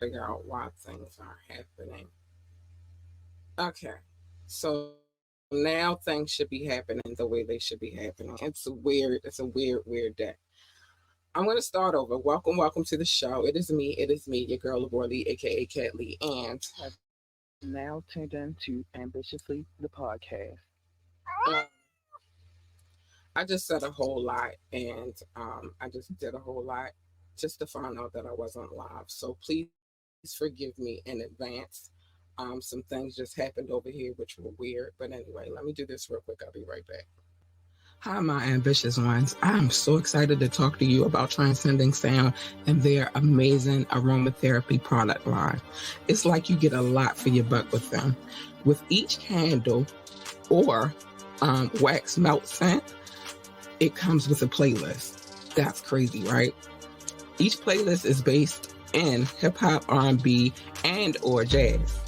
figure out why things aren't happening. Okay. So now things should be happening the way they should be happening. It's a weird day. I'm gonna start over. Welcome to the show. It is me, your girl Laborly, aka Cat Lee, and Have now tuned in to Ambitiously the podcast. um, I just said a whole lot, and I just did a whole lot just to find out that I wasn't live. So please forgive me in advance. Some things just happened over here which were weird, but anyway, let me do this real quick. I'll be right back. Hi, my ambitious ones. I am so excited to talk to you about Transcending Sound and their amazing aromatherapy product line. It's like you get a lot for your buck with them. With each candle or wax melt scent, it comes with a playlist. That's crazy, right? Each playlist is based in hip hop, R&B, and or jazz.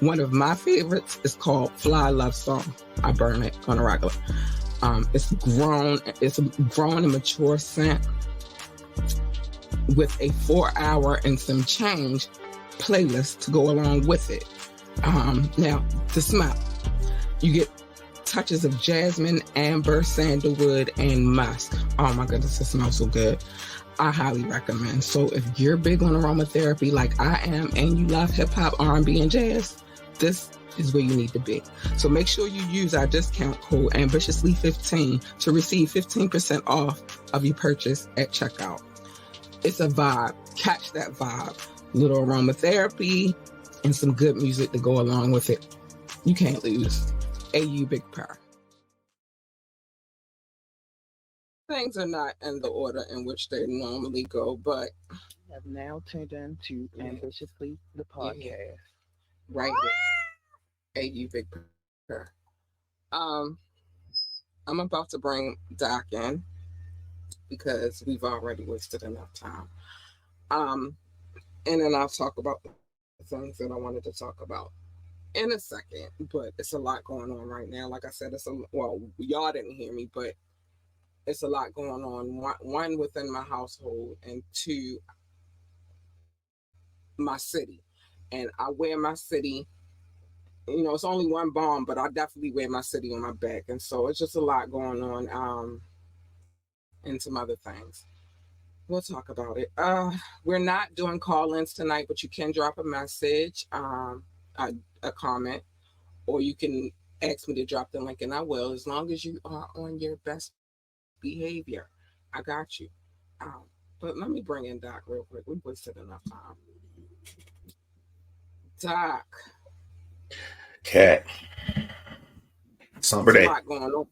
One of my favorites is called Fly Love Song. I burn it on a regular. It's a grown and mature scent with a 4 hour and some change playlist to go along with it. Now, the smell. You get touches of jasmine, amber, sandalwood, and musk. Oh my goodness, it smells so good. I highly recommend. So if you're big on aromatherapy like I am and you love hip hop, R&B, and jazz, this is where you need to be. So make sure you use our discount code ambitiously15 to receive 15% off of your purchase at checkout. It's a vibe. Catch that vibe. Little aromatherapy and some good music to go along with it. You can't lose. AU Big Power. Things are not in the order in which they normally go, but Have now tuned in to yeah, Ambitiously the yeah, podcast. right here. AU Big Power. Um, I'm about to bring Doc in because we've already wasted enough time. Um, and then I'll talk about the things that I wanted to talk about in a second. But it's a lot going on right now. Like I said, y'all didn't hear me, but it's a lot going on. One within my household, and two, my city. And I wear my city. It's only one bomb, but I definitely wear my city on my back, and so it's just a lot going on. And some other things. We'll talk about it. We're not doing call-ins tonight, but you can drop a message, a comment, or you can ask me to drop the link, and I will, as long as you are on your best behavior. I got you. Um, but let me bring in Doc real quick. We wasted enough time. Doc, Cat, it's somber a day. lot going on.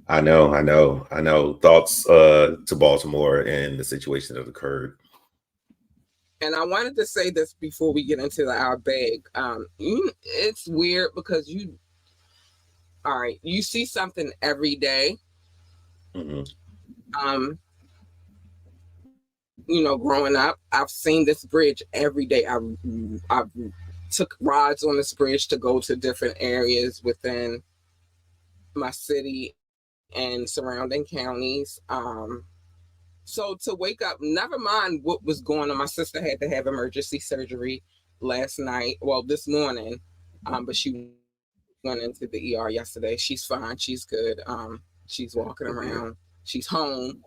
I know. Thoughts to Baltimore and the situation that occurred. And I wanted to say this before we get into our bag. It's weird because all right, you see something every day. Hmm. Um, growing up, I've seen this bridge every day. I took rides on this bridge to go to different areas within my city and surrounding counties. So to wake up, never mind what was going on. My sister had to have emergency surgery last night. Well, this morning. But she went into the ER yesterday. She's fine. She's good. She's walking around. Good to hear. She's home.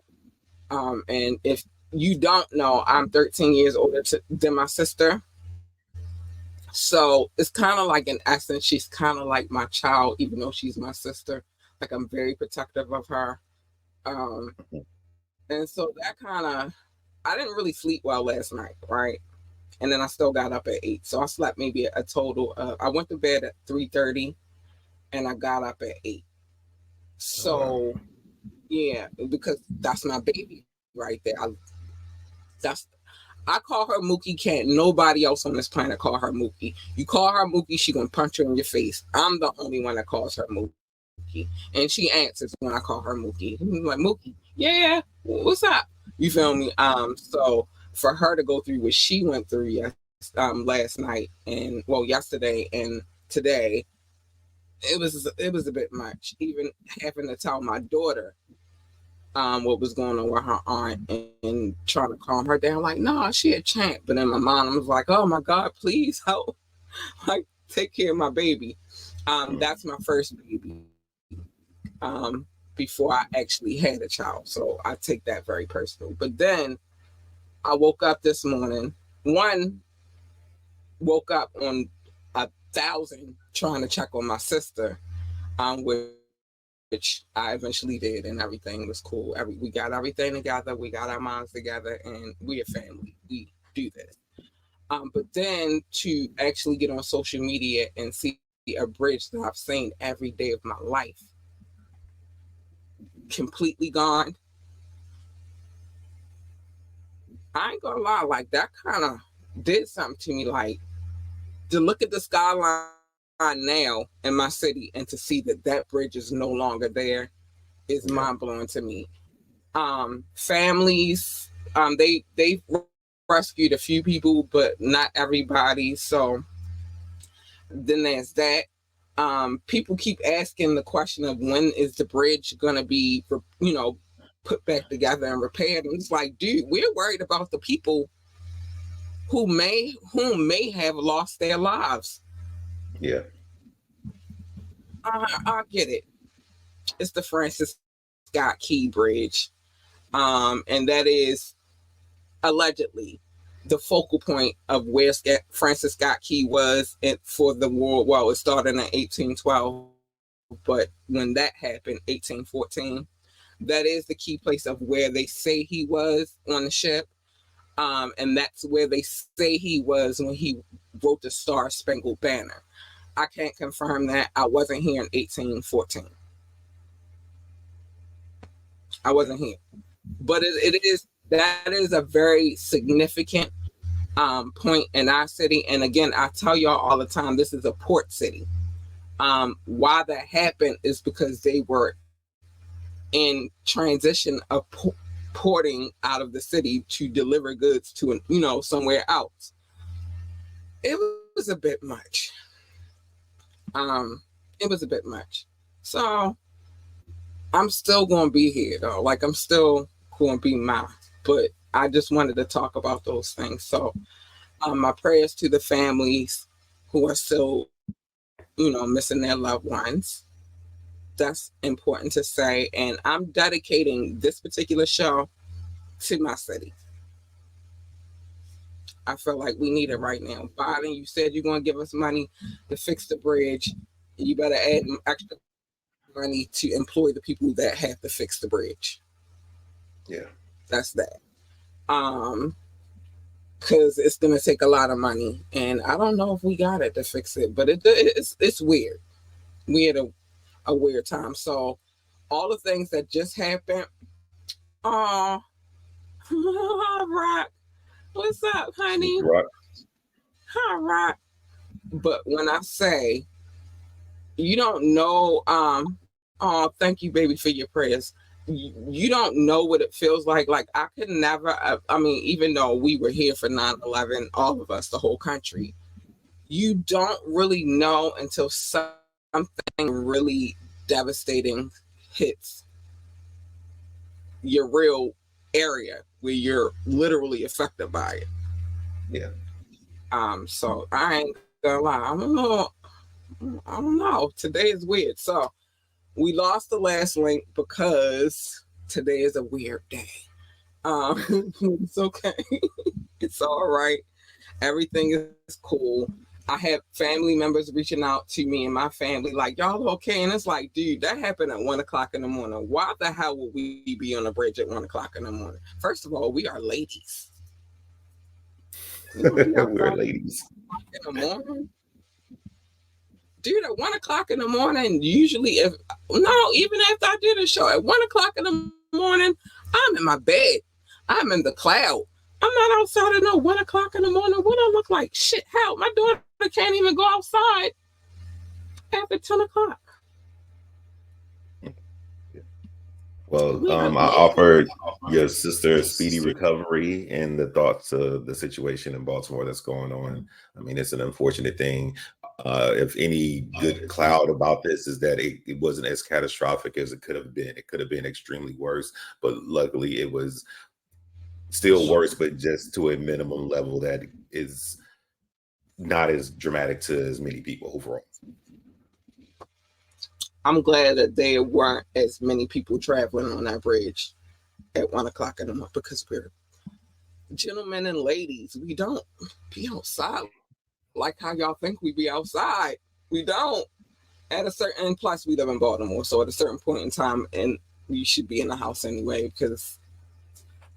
And if you don't know, I'm 13 years older than my sister. So it's kind of like, in essence, she's kind of like my child, even though she's my sister. Like, I'm very protective of her. Um, and so that kind of, I didn't really sleep well last night, right? And then I still got up at 8. So I slept maybe a total of, I went to bed at 3:30 and I got up at 8. Oh wow. So yeah, because that's my baby right there. That's I call her Mookie Cat. Nobody else on this planet call her Mookie. You call her Mookie, she gonna punch you in your face. I'm the only one that calls her Mookie, and she answers when I call her Mookie. I'm like, Mookie, yeah, what's up? You feel me? So for her to go through what she went through last night and yesterday and today, it was a bit much. Even having to tell my daughter what was going on with her aunt and trying to calm her down. Like, no, she a champ. But then my mom was like, oh my God, please help. Like, take care of my baby. That's my first baby. Before I actually had a child. So I take that very personal. But then I woke up this morning. Woke up on 1,000 trying to check on my sister, which I eventually did, and everything was cool. We got everything together. We got our minds together, and we a family. We do this. But then to actually get on social media and see a bridge that I've seen every day of my life completely gone. I ain't gonna lie, like that kind of did something to me. Like to look at the skyline now in my city and to see that bridge is no longer there is mind blowing to me. Families, they rescued a few people, but not everybody. So then there's that. People keep asking the question of when is the bridge gonna be, put back together and repaired. And it's like, dude, we're worried about the people who may have lost their lives. Yeah. I get it. It's the Francis Scott Key Bridge. And that is allegedly the focal point of where Francis Scott Key was for the war. Well, it started in 1812, but when that happened, 1814, that is the key place of where they say he was on the ship. And that's where they say he was when he wrote the Star Spangled Banner. I can't confirm that. I wasn't here in 1814. I wasn't here. But that is a very significant point in our city. And again, I tell y'all all the time, this is a port city. Why that happened is because they were in transition of porting out of the city to deliver goods to, somewhere else. It was a bit much. It was a bit much. So I'm still going to be here though. Like I'm still going to be but I just wanted to talk about those things. So my prayers to the families who are still, missing their loved ones. That's important to say. And I'm dedicating this particular show to my city. I feel like we need it right now. Biden, you said you're going to give us money to fix the bridge. You better add extra money to employ the people that have to fix the bridge. Yeah. That's that. Because it's going to take a lot of money. And I don't know if we got it to fix it, but it's weird. We had a weird time. So all the things that just happened. Oh, Rock. What's up, honey? Rock. Hi, Rock. But when I say you don't know, thank you, baby, for your prayers. You don't know what it feels like. Like I could never, even though we were here for 9/11, all of us, the whole country, you don't really know until something really devastating hits your real area where you're literally affected by it. Yeah. So I ain't gonna lie. I don't know. Today is weird. So we lost the last link because today is a weird day. It's okay. It's all right. Everything is cool. I have family members reaching out to me and my family like, y'all okay? And it's like, dude, that happened at 1:00 in the morning. Why the hell would we be on the bridge at 1:00 in the morning? First of all, we are ladies. We're ladies. In the morning? Dude, at 1:00 in the morning, usually even after I did a show, at 1:00 in the morning, I'm in my bed. I'm in the cloud. I'm not outside at no 1:00 in the morning. What I look like? Shit, hell, my daughter can't even go outside after 10:00. Well, I offered your sister speedy recovery and the thoughts of the situation in Baltimore that's going on. I mean, it's an unfortunate thing. If any good cloud about this is that it wasn't as catastrophic as it could have been. It could have been extremely worse, but luckily it was still worse, but just to a minimum level that is not as dramatic to as many people overall. I'm glad that there weren't as many people traveling on that bridge at 1 o'clock in the morning, because we're gentlemen and ladies. We don't be outside like how y'all think we be outside. We don't. At a certain, plus we live in Baltimore, so at a certain point in time, and you should be in the house anyway, because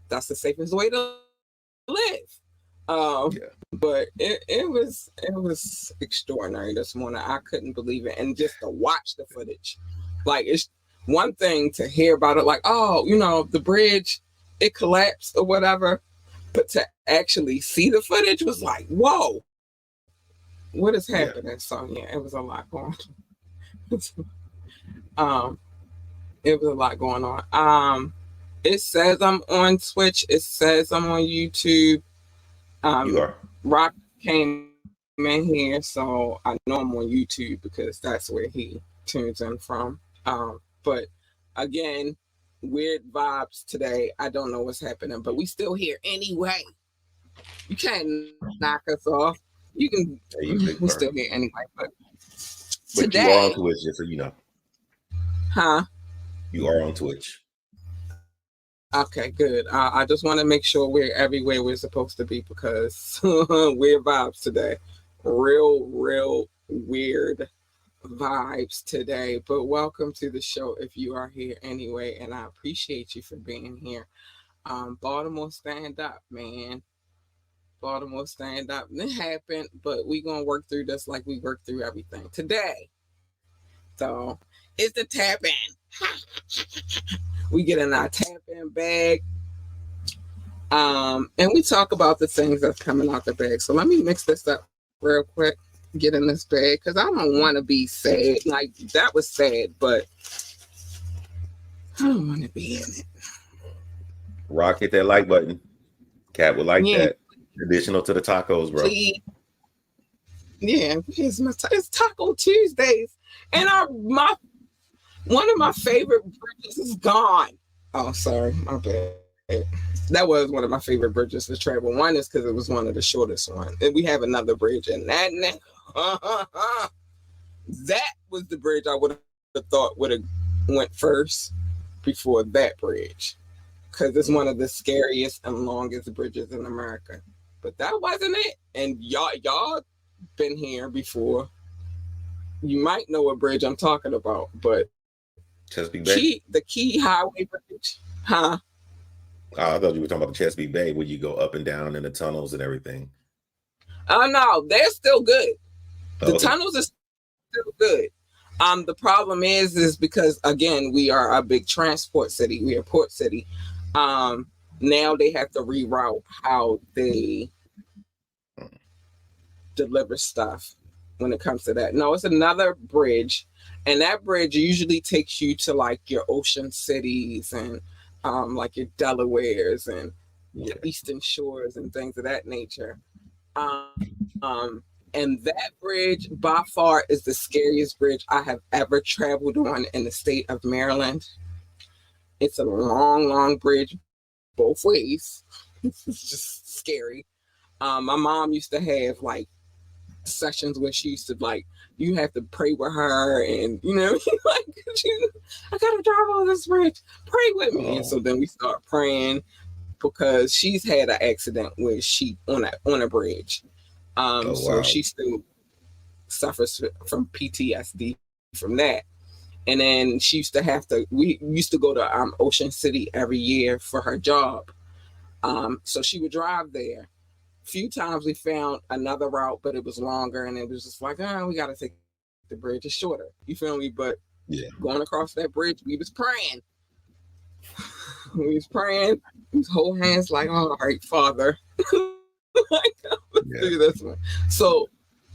that's the safest way to live. But it was extraordinary this morning. I couldn't believe it, and just to watch the footage, like, it's one thing to hear about it, like, oh, you know, the bridge, it collapsed or whatever, but to actually see the footage was like, whoa, what is happening? So yeah, it was a lot going on. It was a lot going on. It says I'm on Twitch. It says I'm on YouTube. You are. Rock came in here, so I know I'm on YouTube because that's where he tunes in from. But again, weird vibes today. I don't know what's happening, but we still here anyway. You can't knock us off. You can. We're still here anyway. But today, you are on Twitch, just so you know. Huh? You are on Twitch. Okay, good. I just want to make sure we're everywhere we're supposed to be, because weird vibes today. Real weird vibes today. But welcome to the show if you are here anyway, and I appreciate you for being here. Baltimore stand up, man. Baltimore stand up. It happened, but we're going to work through this like we work through everything today. So it's the tap in. We get in our tap in bag. And we talk about the things that's coming out the bag. So let me mix this up real quick. Get in this bag, because I don't want to be sad. Like, that was sad, but I don't want to be in it. Rock, hit that like button. Cat would like that. Additional to the tacos, bro. Please. Yeah, it's Taco Tuesdays, and one of my favorite bridges is gone. Oh, sorry, my bad. That was one of my favorite bridges to travel. One is because it was one of the shortest ones, and we have another bridge, and that was the bridge I would have thought would have went first before that bridge, because it's one of the scariest and longest bridges in America. But that wasn't it. And y'all been here before. You might know what bridge I'm talking about, but Chesapeake Bay? The Key Highway Bridge. Huh? I thought you were talking about the Chesapeake Bay, where you go up and down in the tunnels and everything. Oh, no, they're still good. The tunnels are still good. The problem is because, again, we are a big transport city. We are a port city. Now they have to reroute how they deliver stuff when it comes to that. No, it's another bridge, and that bridge usually takes you to like your ocean cities and like your Delawares and your Eastern Shores and things of that nature. And that bridge by far is the scariest bridge I have ever traveled on in the state of Maryland. It's a long bridge both ways. It's just scary. My mom used to have like sessions where she used to like, you have to pray with her, and you know, like, I gotta drive on this bridge, pray with me. And so then we start praying, because she's had an accident where she on a bridge. So she still suffers from PTSD from that. And then we used to go to Ocean City every year for her job. So she would drive there. A few times we found another route, but it was longer, and it was just like, we got to take the bridge. It's shorter. You feel me? But going across that bridge, we was praying. We was praying. We was holding hands like, all right, Father. Like, let's do this one. So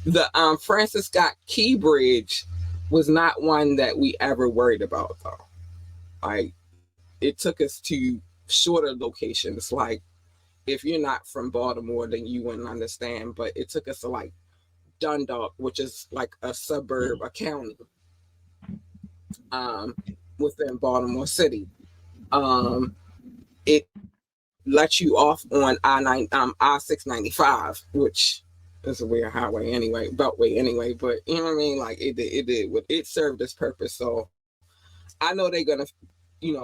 the Francis Scott Key Bridge was not one that we ever worried about, though. Like, it took us to shorter locations. Like, if you're not from Baltimore, then you wouldn't understand. But it took us to like Dundalk, which is like a suburb, a county, within Baltimore City. It lets you off on I-695, which is a weird highway anyway, beltway anyway. But you know what I mean? Like it served its purpose. So I know they're gonna,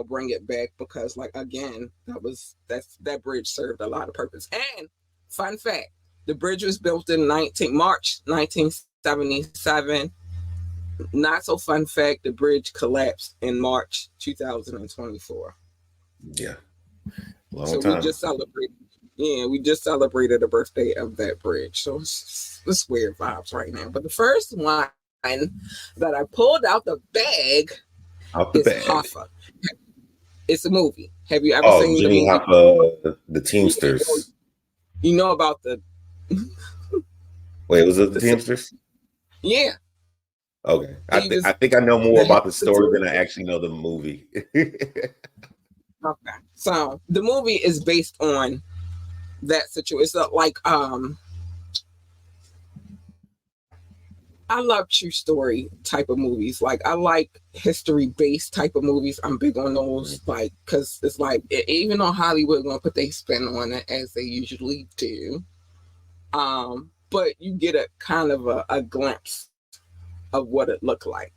bring it back because, like, again, that bridge served a lot of purpose. And fun fact, the bridge was built in March 1977. Not so fun fact, the bridge collapsed in March 2024. Yeah. So time. We just celebrated the birthday of that bridge. So it's weird vibes right now. But the first one that I pulled out the bag is Hoffa. It's a movie. Have you ever seen Jimmy the movie? Hoffa, the Teamsters. You know about the Wait, was it the Teamsters? Yeah. Okay. I think I know more about the story than I actually know the movie. Okay. So the movie is based on that situation. It's like I love true story type of movies. Like I like history based type of movies. I'm big on those, like, because it's like, even though Hollywood gonna put their spin on it as they usually do, but you get a kind of a glimpse of what it looked like.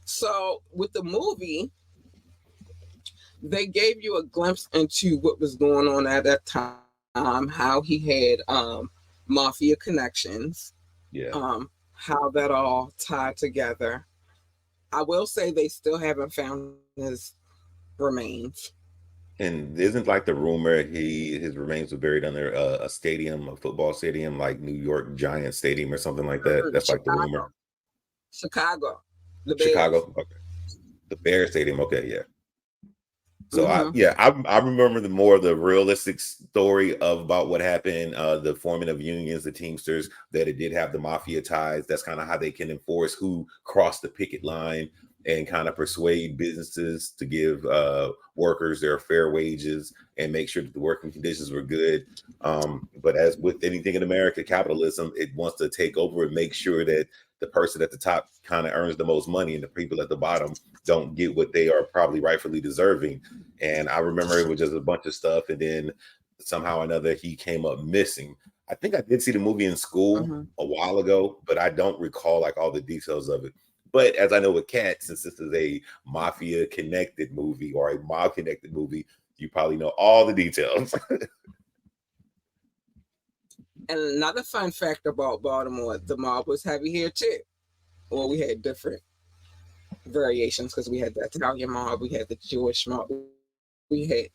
So with the movie, they gave you a glimpse into what was going on at that time, how he had mafia connections, how that all tied together. I will say they still haven't found his remains. And isn't like the rumor his remains were buried under a stadium, a football stadium, like New York Giants Stadium or something like that? That's Chicago. Like the rumor. Chicago. Chicago. Okay. The Bears Stadium. Okay, yeah. So I remember the more of the realistic story about what happened. The forming of unions, the Teamsters, that it did have the mafia ties. That's kind of how they can enforce who crossed the picket line and kind of persuade businesses to give workers their fair wages and make sure that the working conditions were good. But as with anything in America, capitalism, it wants to take over and make sure that the person at the top kind of earns the most money and the people at the bottom don't get what they are probably rightfully deserving. And I remember it was just a bunch of stuff. And then somehow or another, he came up missing. I think I did see the movie in school a while ago, but I don't recall like all the details of it. But as I know with Kat, since this is a mafia connected movie or a mob connected movie, you probably know all the details. And another fun fact about Baltimore, the mob was heavy here too. Well, we had different variations because we had the Italian mob, we had the Jewish mob, we had,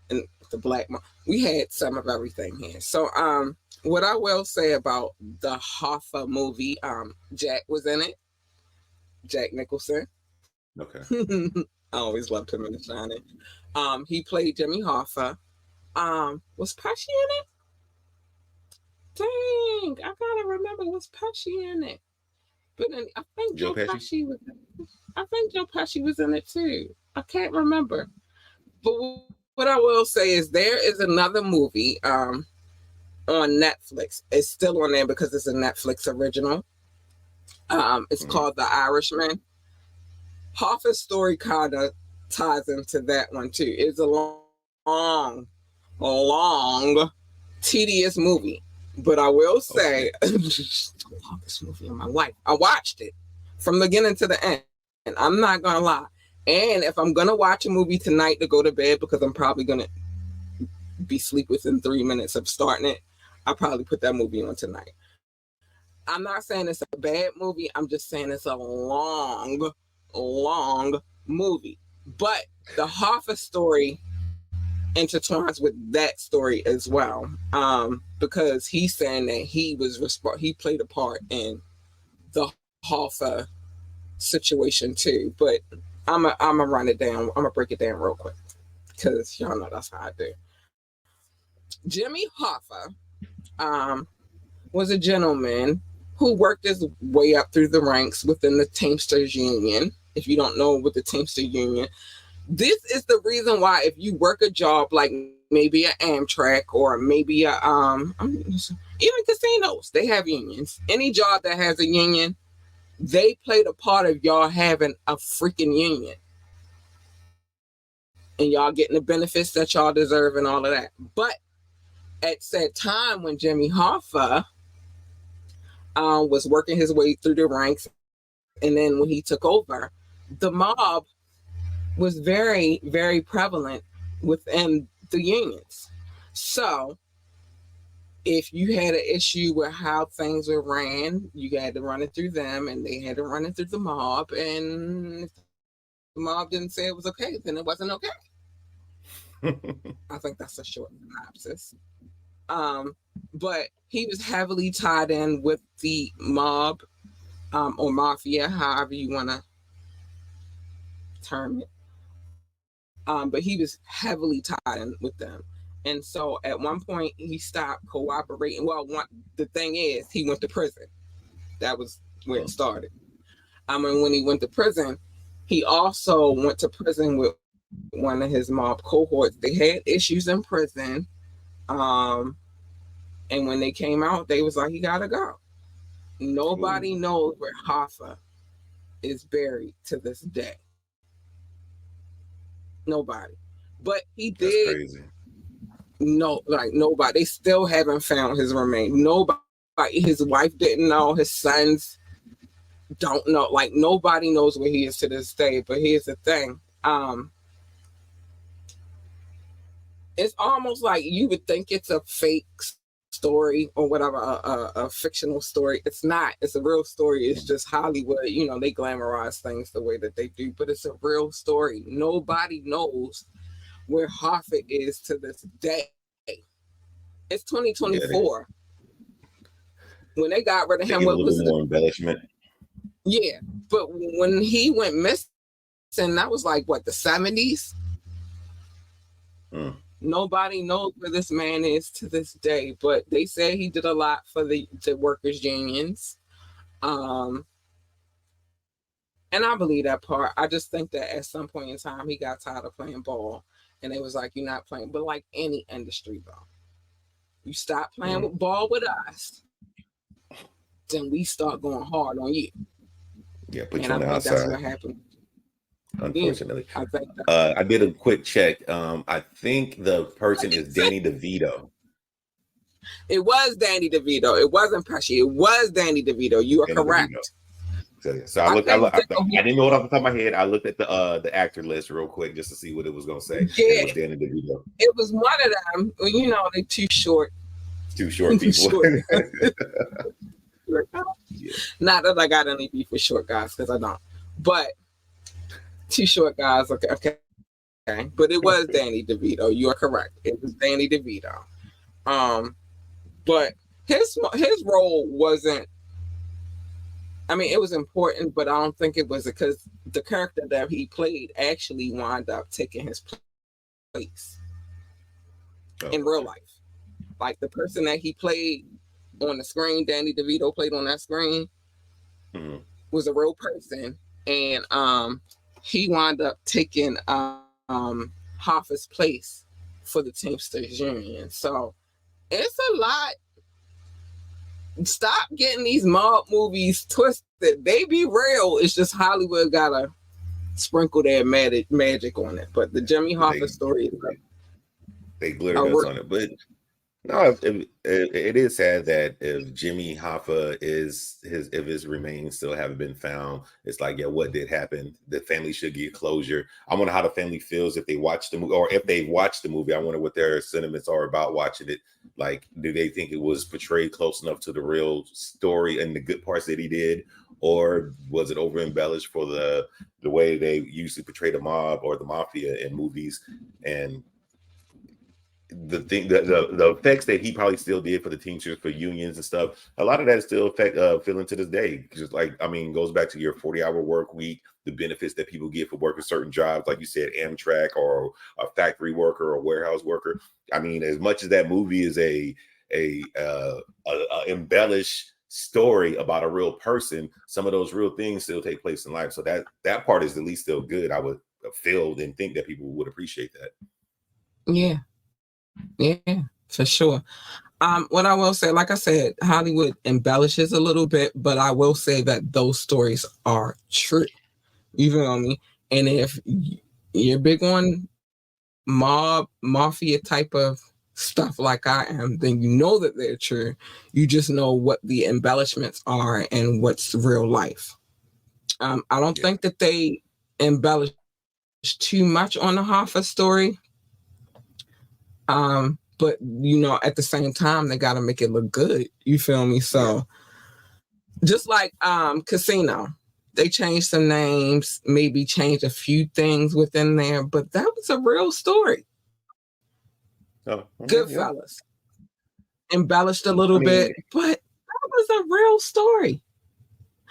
and the black mob. We had some of everything here. So what I will say about the Hoffa movie, Jack was in it. Jack Nicholson. Okay. I always loved him in The Shining. He played Jimmy Hoffa. Was Pesci in it? Dang, I gotta remember, was Pesci in it? But then I think Joe Pesci was in it. I think Joe Pesci was in it too. I can't remember. But what I will say is there is another movie on Netflix. It's still on there because it's a Netflix original. It's called The Irishman. Hoffa's story kind of ties into that one too. It's a long, tedious movie. But I will say, I love this movie in my life. I watched it from the beginning to the end. And I'm not going to lie. And if I'm going to watch a movie tonight to go to bed, because I'm probably going to be asleep within 3 minutes of starting it, I'll probably put that movie on tonight. I'm not saying it's a bad movie. I'm just saying it's a long movie. But the Hoffa story intertwines with that story as well, because he's saying that he played a part in the Hoffa situation too. But I'm gonna run it down. I'm gonna break it down real quick because y'all know that's how I do. Jimmy Hoffa was a gentleman who worked his way up through the ranks within the Teamsters Union. If you don't know what the Teamster Union, this is the reason why if you work a job like maybe an Amtrak or maybe even casinos, they have unions. Any job that has a union, they play the part of y'all having a freaking union. And y'all getting the benefits that y'all deserve and all of that. But at said time when Jimmy Hoffa was working his way through the ranks, and then when he took over, the mob was very, very prevalent within the unions. So if you had an issue with how things were ran, you had to run it through them, and they had to run it through the mob. And if the mob didn't say it was okay, then it wasn't okay. I think that's a short synopsis. But he was heavily tied in with the mob, or mafia, however you want to term it. But he was heavily tied in with them. And so at one point he stopped cooperating. Well, the thing is, he went to prison. That was where it started. And when he went to prison, he also went to prison with one of his mob cohorts. They had issues in prison. And when they came out, they was like, he gotta go. Nobody knows where Hoffa is buried to this day. Nobody. But he did. That's crazy. Nobody. They still haven't found his remains. Nobody. His wife didn't know. His sons don't know. Like, nobody knows where he is to this day. But here's the thing. It's almost like you would think it's a fake story or whatever, a fictional story. It's not. It's a real story. It's just Hollywood. They glamorize things the way that they do, but it's a real story. Nobody knows where Hoffa is to this day. It's 2024. When they got rid of him, what was more embellishment? Yeah, but when he went missing, that was like what, the 70s? Nobody knows where this man is to this day, but they say he did a lot for the workers' unions. And I believe that part. I just think that at some point in time, he got tired of playing ball, and it was like, you're not playing. But like any industry, bro, you stop playing with ball with us, then we start going hard on you. Yeah, put you on the outside. That's what happened. Unfortunately, yeah, I did a quick check. I think the person is Danny DeVito. It was Danny DeVito. It wasn't Pesci. It was Danny DeVito. You are Danny correct. So I looked. I didn't know it off the top of my head. I looked at the actor list real quick just to see what it was going to say. Yeah, it was Danny DeVito. It was one of them. They're too short. Too short people. Yeah. Not that I got any beef with short guys, because I don't. But two short guys. Okay. But it was Danny DeVito. You are correct. It was Danny DeVito. But his role wasn't. I mean, it was important, but I don't think it was because the character that he played actually wound up taking his place in real life. Like the person that he played on the screen, Danny DeVito played on that screen, was a real person, and he wound up taking Hoffa's place for the Teamsters Union. So it's a lot. Stop getting these mob movies twisted. They be real. It's just Hollywood gotta sprinkle their magic on it. But the Jimmy Hoffa story is like, they glitter us on it. But no, it is sad that if Jimmy Hoffa if his remains still haven't been found, it's like, yeah, what did happen? The family should get closure. I wonder how the family feels if they watch the movie, or if they've watched the movie. I wonder what their sentiments are about watching it. Like, do they think it was portrayed close enough to the real story and the good parts that he did, or was it over embellished for the way they usually portray the mob or the mafia in movies? And the thing that the effects that he probably still did for the Teamsters, for unions and stuff, a lot of that is still feeling to this day. Just like, I mean, goes back to your 40-hour work week, the benefits that people get for working certain jobs, like you said, Amtrak or a factory worker or warehouse worker. I mean, as much as that movie is a embellished story about a real person, some of those real things still take place in life. So that part is at least still good. I would feel and think that people would appreciate that. Yeah. Yeah, for sure. What I will say, like I said, Hollywood embellishes a little bit, but I will say that those stories are true. You feel me? And if you're big on mafia type of stuff like I am, then you know that they're true. You just know what the embellishments are and what's real life. I don't think that they embellish too much on the Hoffa story. But at the same time, they got to make it look good. You feel me? So just like Casino, they changed some names, maybe changed a few things within there, but that was a real story. Oh, Goodfellas embellished a little bit, but that was a real story.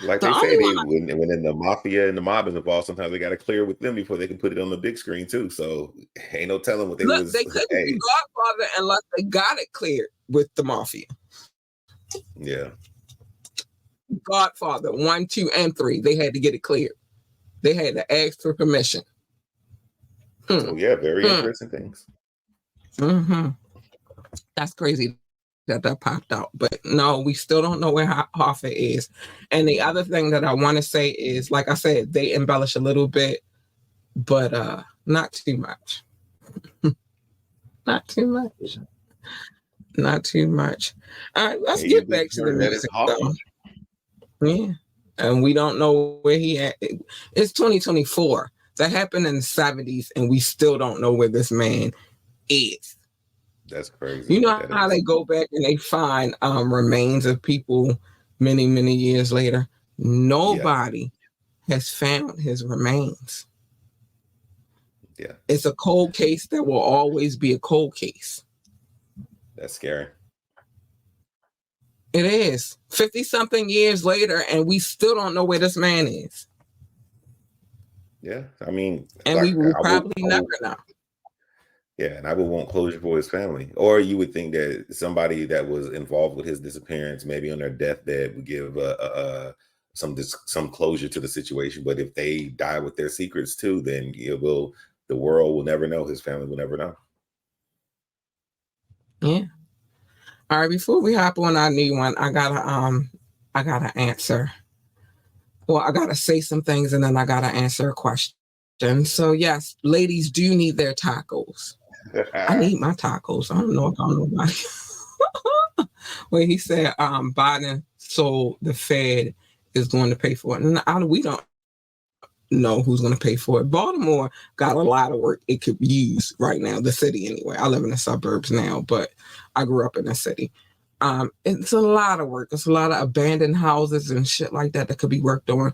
Like they say, when in the mafia and the mob is involved, sometimes they got to clear with them before they can put it on the big screen too. So ain't no telling what they was. They couldn't be Godfather unless they got it cleared with the mafia. Yeah. Godfather 1, 2, and 3. They had to get it cleared. They had to ask for permission. So yeah, very interesting things. Mm-hmm. That's crazy that popped out. But no, we still don't know where Hoffa is. And the other thing that I want to say is, like I said, they embellish a little bit, but not too much. Not too much. Not too much. All right, let's get back to the music though. Yeah. And we don't know where he at. It's 2024. That happened in the 70s, and we still don't know where this man is. That's crazy. You know how they go back and they find remains of people many, many years later? Nobody has found his remains. Yeah. It's a cold case that will always be a cold case. That's scary. It is 50-something years later, and we still don't know where this man is. Yeah, I mean, and we will probably never know. Yeah, and I would want closure for his family. Or you would think that somebody that was involved with his disappearance, maybe on their deathbed, would give some closure to the situation. But if they die with their secrets too, then the world will never know. His family will never know. Yeah. All right. Before we hop on our new one, I gotta answer. Well, I gotta say some things, and then I gotta answer a question. So yes, ladies do need their tacos. I need my tacos. I don't know if I'm nobody. When he said Biden sold the Fed is going to pay for it. And we don't know who's going to pay for it. Baltimore got a lot of work it could use right now, the city anyway. I live in the suburbs now, but I grew up in the city. It's a lot of work. It's a lot of abandoned houses and shit like that could be worked on.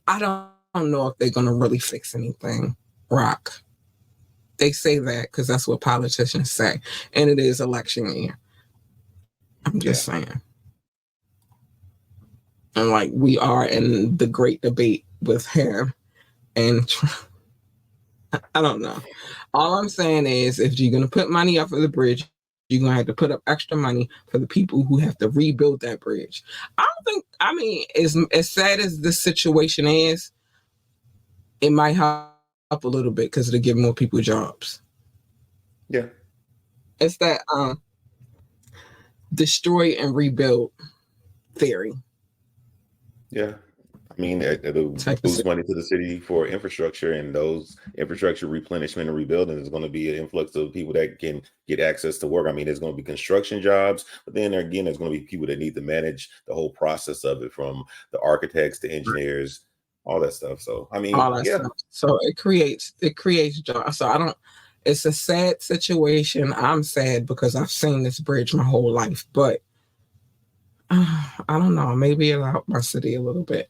I don't know if they're going to really fix anything, Rock. They say that because that's what politicians say. And it is election year. I'm just saying. And like we are in the great debate with him and Trump. I don't know. All I'm saying is if you're going to put money up for the bridge, you're going to have to put up extra money for the people who have to rebuild that bridge. As sad as this situation is, it might help up a little bit because it'll give more people jobs. Yeah. It's that destroy and rebuild theory. Yeah. I mean, it'll boost money to the city for infrastructure, and those infrastructure replenishment and rebuilding is going to be an influx of people that can get access to work. I mean, there's going to be construction jobs, but then again, there's going to be people that need to manage the whole process of it, from the architects to engineers, all that stuff. So, I mean, stuff. So it creates jobs. So it's a sad situation. I'm sad because I've seen this bridge my whole life, but I don't know. Maybe it'll help my city a little bit.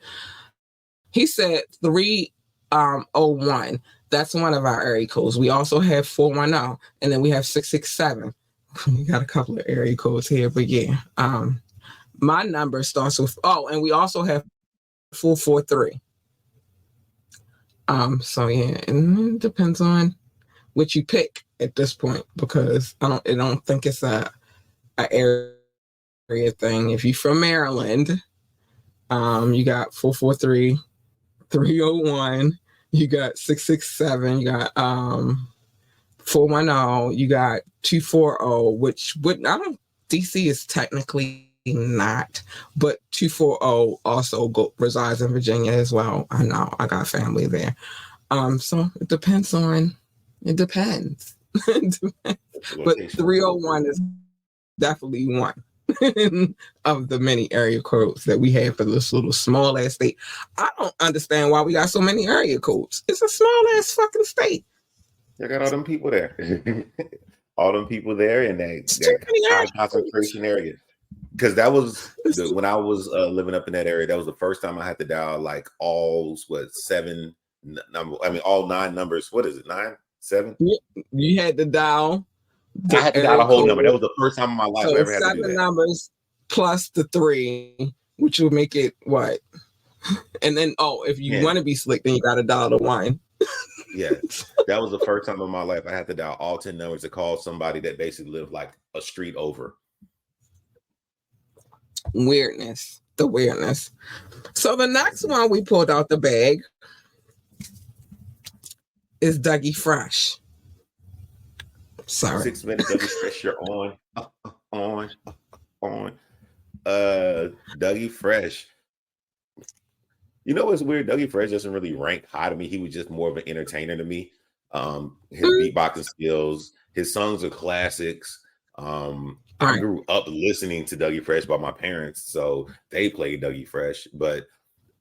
He said 301. That's one of our area codes. We also have 410, and then we have 667. We got a couple of area codes here, but yeah. My number starts with and we also have 443. So yeah, and it depends on what you pick at this point, because I don't think it's a area thing. If you're from Maryland, you got 443, 301, you got 667, you got 410, you got 240, which would I don't DC is technically not, but 240 also resides in Virginia as well. I know I got family there. So it depends. It depends. But 301 is definitely one of the many area codes that we have for this little small ass state. I don't understand why we got so many area codes. It's a small ass fucking state. You got all them people there. All them people there in that high concentration area. Because that was when I was living up in that area. That was the first time I had to dial like all all 9 numbers. What is it? 9, 7? You had to dial. I had to dial a whole number. That was the first time in my life I ever had to do that. 7 numbers plus the 3, which will make it what? And then if you want to be slick, then you got to dial the 1. Yeah, that was the first time in my life I had to dial all 10 numbers to call somebody that basically lived like a street over. Weirdness. So the next one we pulled out the bag is Dougie Fresh. Sorry. 6 minutes Dougie Fresh, you're on. Dougie Fresh. You know what's weird? Dougie Fresh doesn't really rank high to me. He was just more of an entertainer to me. His beatboxing skills, his songs are classics. I grew up listening to Dougie Fresh by my parents, so they played Dougie Fresh. But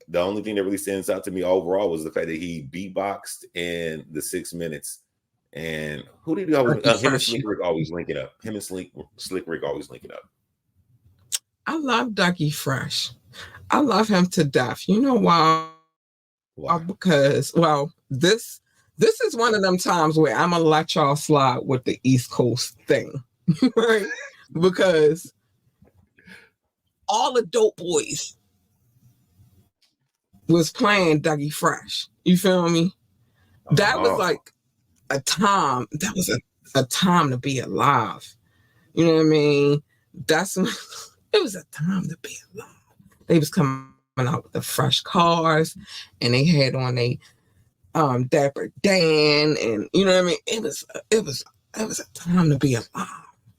the only thing that really stands out to me overall was the fact that he beatboxed in the 6 minutes. And who did he always? Him and Slick Rick always linking up. Him and Slick Rick always linking up. I love Dougie Fresh. I love him to death. You know why? Because this is one of them times where I'm gonna let y'all slide with the East Coast thing, right? Because all the dope boys was playing Dougie Fresh. You feel me? That was like a time. That was a time to be alive. You know what I mean? It was a time to be alive. They was coming out with the fresh cars, and they had on a Dapper Dan, and you know what I mean. It was a time to be alive,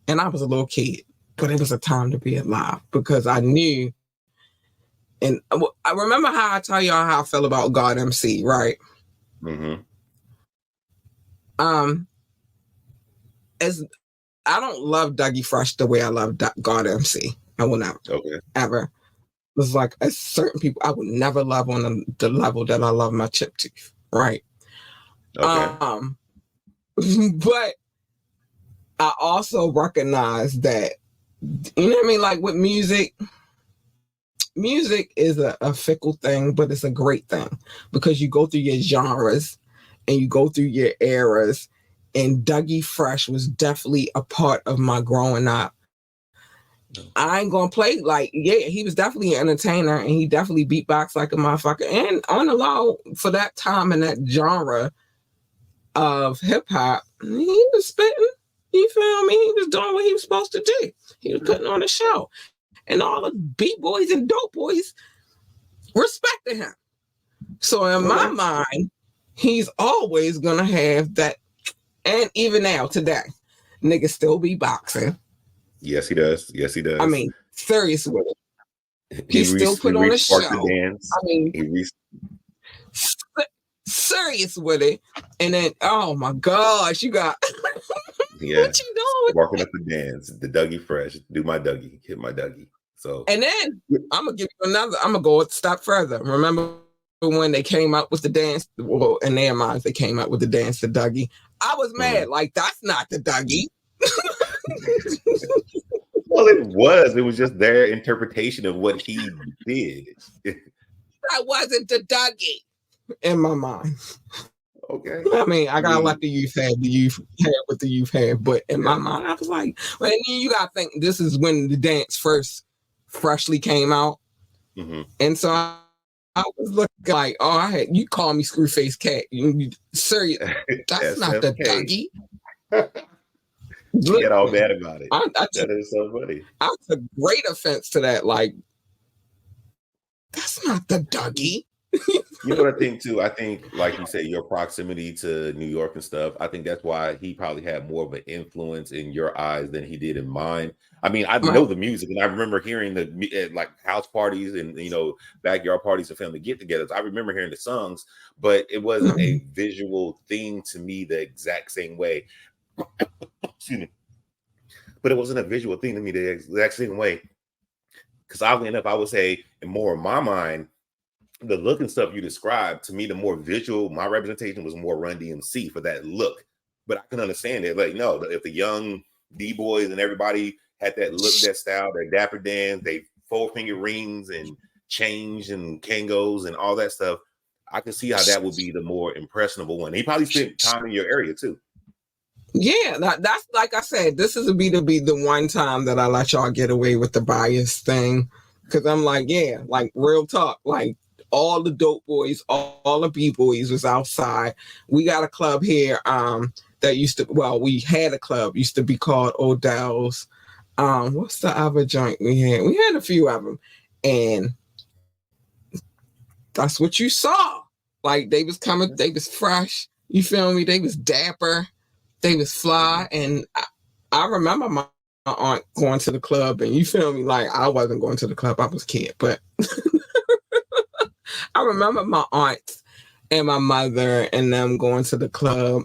and I was a little kid, but it was a time to be alive because I knew. And I remember how I tell y'all how I felt about God MC, right? Mm-hmm. As I don't love Dougie Fresh the way I love God MC. I will not ever. It's like a certain people I would never love on the level that I love my Chip Tooth, right? Okay. But I also recognize that, you know what I mean? Like with music is a fickle thing, but it's a great thing because you go through your genres and you go through your eras, and Dougie Fresh was definitely a part of my growing up. I ain't gonna play he was definitely an entertainer and he definitely beatboxed like a motherfucker. And on the low for that time in that genre of hip hop, he was spitting. You feel me? He was doing what he was supposed to do. He was putting on a show, and all the beat boys and dope boys respected him. So in my mind, he's always gonna have that. And even now, today, niggas still beatboxing. Yes, he does. I mean, serious with it. He still put on a show. I mean, serious with it. And then, oh my gosh, you got what you doing? Walking up the dance, the Dougie Fresh, do my Dougie, hit my Dougie. So, and then I'm gonna give you another. I'm gonna go a step further. Remember when they came out with the dance? Well, in their minds, they came out with the dance to Dougie. I was mad. Like that's not the Dougie. Well, it was. It was just their interpretation of what he did. That wasn't the Dougie in my mind. Okay. I mean, I gotta let the youth have what the youth have, but in my mind, I was like, well, and you gotta think this is when the dance first freshly came out, and so I was looking like, you call me Screwface Cat. You serious? That's not the Dougie. You get all mad about it. That is so funny. I took great offense to that. Like, that's not the Dougie. You know what I think too? I think, like you said, your proximity to New York and stuff. I think that's why he probably had more of an influence in your eyes than he did in mine. I mean, I know Right. the music, and I remember hearing at like house parties and backyard parties and family get-togethers. I remember hearing the songs, but it wasn't a visual thing to me the exact same way. Excuse me. But it wasn't a visual thing to me the exact same way. Because oddly enough, I would say, in more of my mind, the look and stuff you described, to me, the more visual, my representation was more Run DMC for that look. But I can understand it. Like, no, if the young D-boys and everybody had that look, that style, their dapper dance, they 4-finger rings and chains and Kangos and all that stuff, I can see how that would be the more impressionable one. He probably spent time in your area too. Yeah, that's like I said, this is be the one time that I let y'all get away with the bias thing. Cause I'm like, yeah, like real talk, like all the dope boys, all the B-boys was outside. We got a club here that used to, well, we had a club, used to be called Odell's. What's the other joint we had? We had a few of them. And that's what you saw. Like they was coming, they was fresh. You feel me? They was dapper. They was fly. And I remember my aunt going to the club, and you feel me? Like I wasn't going to the club. I was a kid, but I remember my aunt and my mother and them going to the club.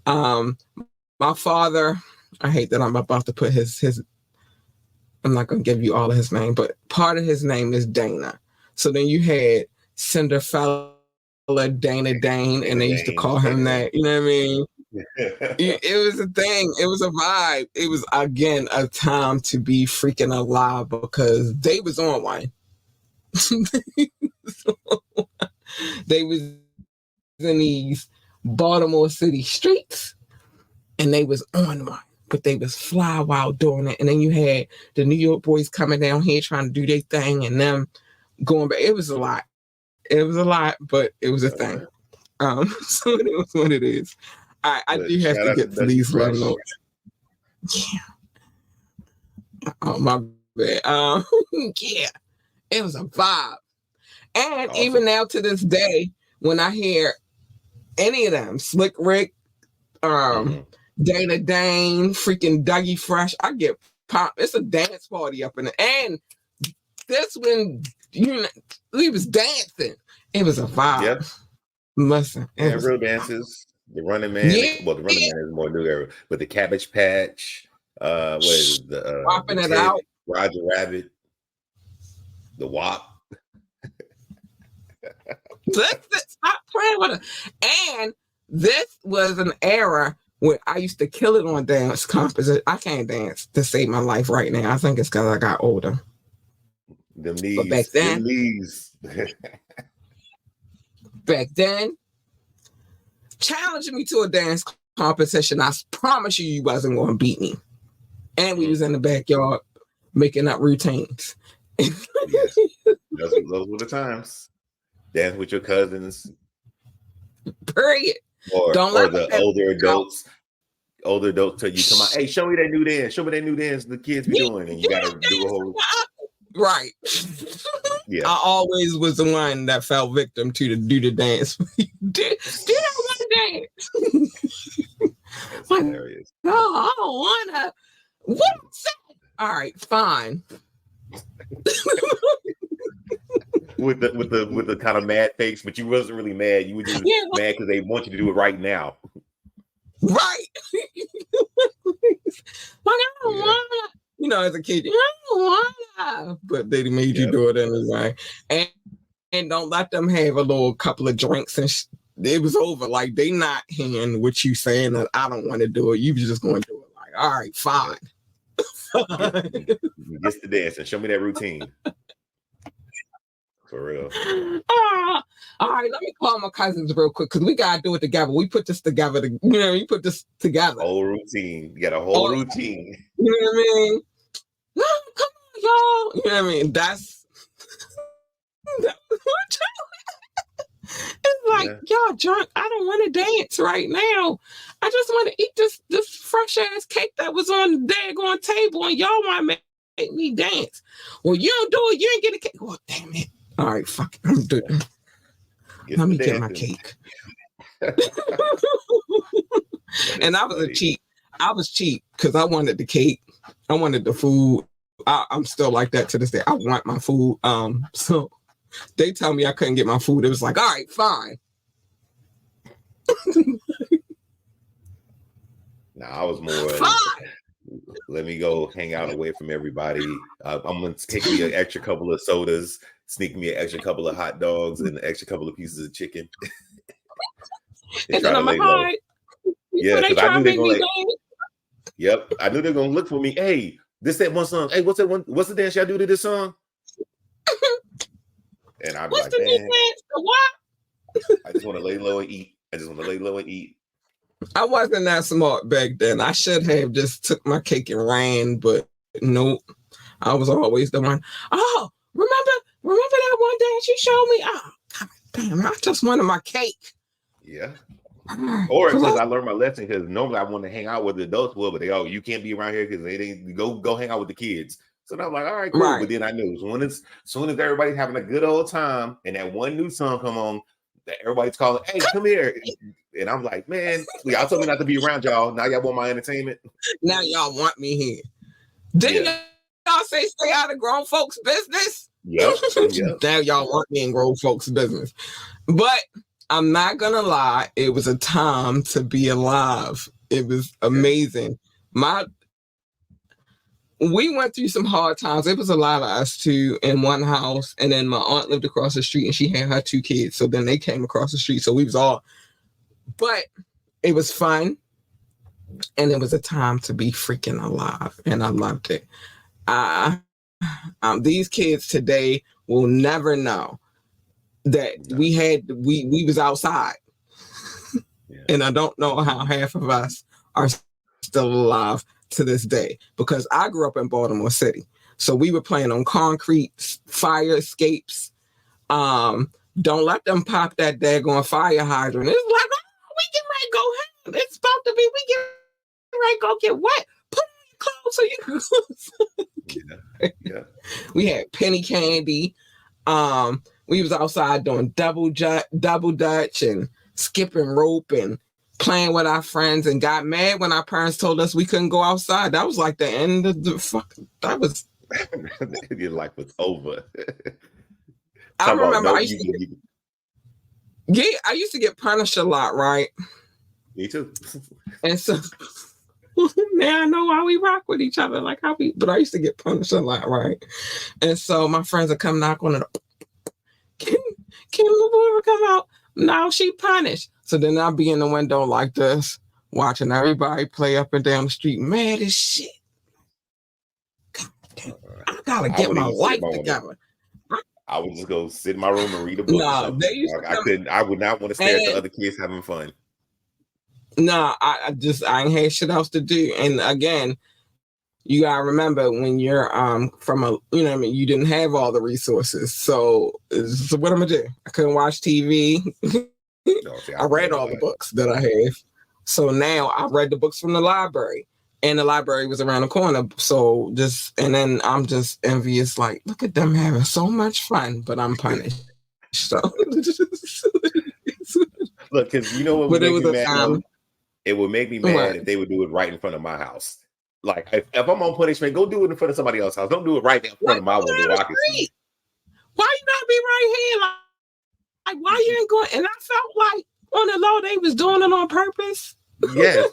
My father, I hate that I'm about to put his I'm not going to give you all of his name, but part of his name is Dana. So then you had Cinderfella, Dana Dane, and they used to call him that. You know what I mean? It was a thing. It was a vibe. It was, again, a time to be freaking alive because they was on one. They was in these Baltimore City streets, and they was on one. But they was fly while doing it. And then you had the New York boys coming down here trying to do their thing and them going back. It was a lot. It was a lot, but it was a thing. So it was what it is. I do have to get to these low notes. Yeah. Oh, my bad. Yeah. It was a vibe. And awesome. Even now to this day, when I hear any of them, Slick Rick, Dana Dane, freaking Dougie Fresh, I get pop. It's a dance party up in there. And this when we was dancing. It was a vibe. Yep. Listen. Real dances. The Running Man. The Running Man is more new era. But the Cabbage Patch, what is it? The Popping it out. Roger Rabbit. The WAP. Stop playing with it. And this was an era where I used to kill it on dance composition. I can't dance to save my life right now. I think it's because I got older. Them knees. But back then, them knees. back then, challenging me to a dance competition, I promise you wasn't going to beat me. And we was in the backyard making up routines. Yes. Those were the times. Dance with your cousins. Period. Or the older adults tell you, come on, hey, show me that new dance. Show me that new dance the kids be doing. And you got to do a whole... Right. Yeah. I always was the one that fell victim to do the dance. Did I want to dance? That's hilarious. No, I don't want to. What's that? All right, fine. with the kind of mad face, but you wasn't really mad. You were just mad because they want you to do it right now. Right. Like I don't want to. You know, as a kid, I don't want to. But they made you do it anyway. And don't let them have a little couple of drinks and it was over. Like they not hearing what you saying that I don't want to do it. You was just going to do it. Like, all right, fine. Get the dance and show me that routine. For real. All right, let me call my cousins real quick because we gotta do it together. We put this together. We put this together. Whole routine. You got a whole routine. You know what I mean? Oh, come on, y'all. You know what I mean? That's it's like, y'all drunk. I don't want to dance right now. I just want to eat this fresh ass cake that was on the daggone table, and y'all want to make me dance. Well, you don't do it. You ain't get a cake. Oh, damn it. All right, fuck it. I'm doing it. let me get my cake. And I was funny. I was cheap because I wanted the cake. I wanted the food. I'm still like that to this day. I want my food. So they tell me I couldn't get my food. It was like, all right, fine. Nah, I was more. Let me go hang out away from everybody. I'm gonna take me an extra couple of sodas, sneak me an extra couple of hot dogs, and an extra couple of pieces of chicken. And then I'm like, hi. Yeah, because I knew they're gonna Yep, I knew they're gonna look for me. Hey, that one song. Hey, what's that one? What's the dance y'all do to this song? And I'd be what's like, the new dance? The what? I just want to lay low and eat. I wasn't that smart back then. I should have just took my cake and ran, but nope. I was always the one. Oh, remember that one dance you showed me? Oh, God damn! I just wanted my cake. Yeah. Or because I learned my lesson, because normally I want to hang out with the adults, but they you can't be around here because they didn't go hang out with the kids. So I'm like, all right, cool. Right. But then I knew as soon as everybody's having a good old time and that one new song come on, that everybody's calling, hey, come here. And I'm like, man, y'all told me not to be around y'all. Now y'all want my entertainment. Now y'all want me here. Didn't y'all say stay out of grown folks' business? Yep. Now y'all want me in grown folks' business. But I'm not gonna lie, it was a time to be alive. It was amazing. We went through some hard times. It was a lot of us too in one house, and then my aunt lived across the street, and she had her 2 kids. So then they came across the street. So we was all, but it was fun, and it was a time to be freaking alive, and I loved it. These kids today will never know that we was outside. And I don't know how half of us are still alive to this day, because I grew up in Baltimore City. So we were playing on concrete, fire escapes. Don't let them pop that daggone fire hydrant. It's like, oh, we get ready to go ahead. It's about to be, we get ready to go get wet. Put on your clothes so you can. Yeah. We had penny candy. We was outside doing double dutch and skipping rope and playing with our friends, and got mad when our parents told us we couldn't go outside. That was like the end of the fucking. That was. Your life was over. I remember I used to get punished a lot, right? Me too. And so now I know why we rock with each other, like how we. But I used to get punished a lot, right? And so my friends would come knock on the door. Can Lavora come out? No, she punished. So then I'll be in the window like this, watching everybody play up and down the street, mad as shit. God damn, I gotta get my life together. I would just go sit in my room and read a book. No, I would not want to stare at the other kids having fun. No, I ain't had shit else to do. And again, you gotta remember when you're from a, you know what I mean, you didn't have all the resources. So what I'm gonna do? I couldn't watch TV. I read all the books that I have. So now I read the books from the library, and the library was around the corner. So and then I'm just envious, like, look at them having so much fun, but I'm punished. So look, because you know what would make me mad? It would make me mad if they would do it right in front of my house. Like, if I'm on punishment, go do it in front of somebody else's house. Don't do it right in front of my window. Why you not be right here? Like, why you ain't going? And I felt like on the low they was doing it on purpose. Yes.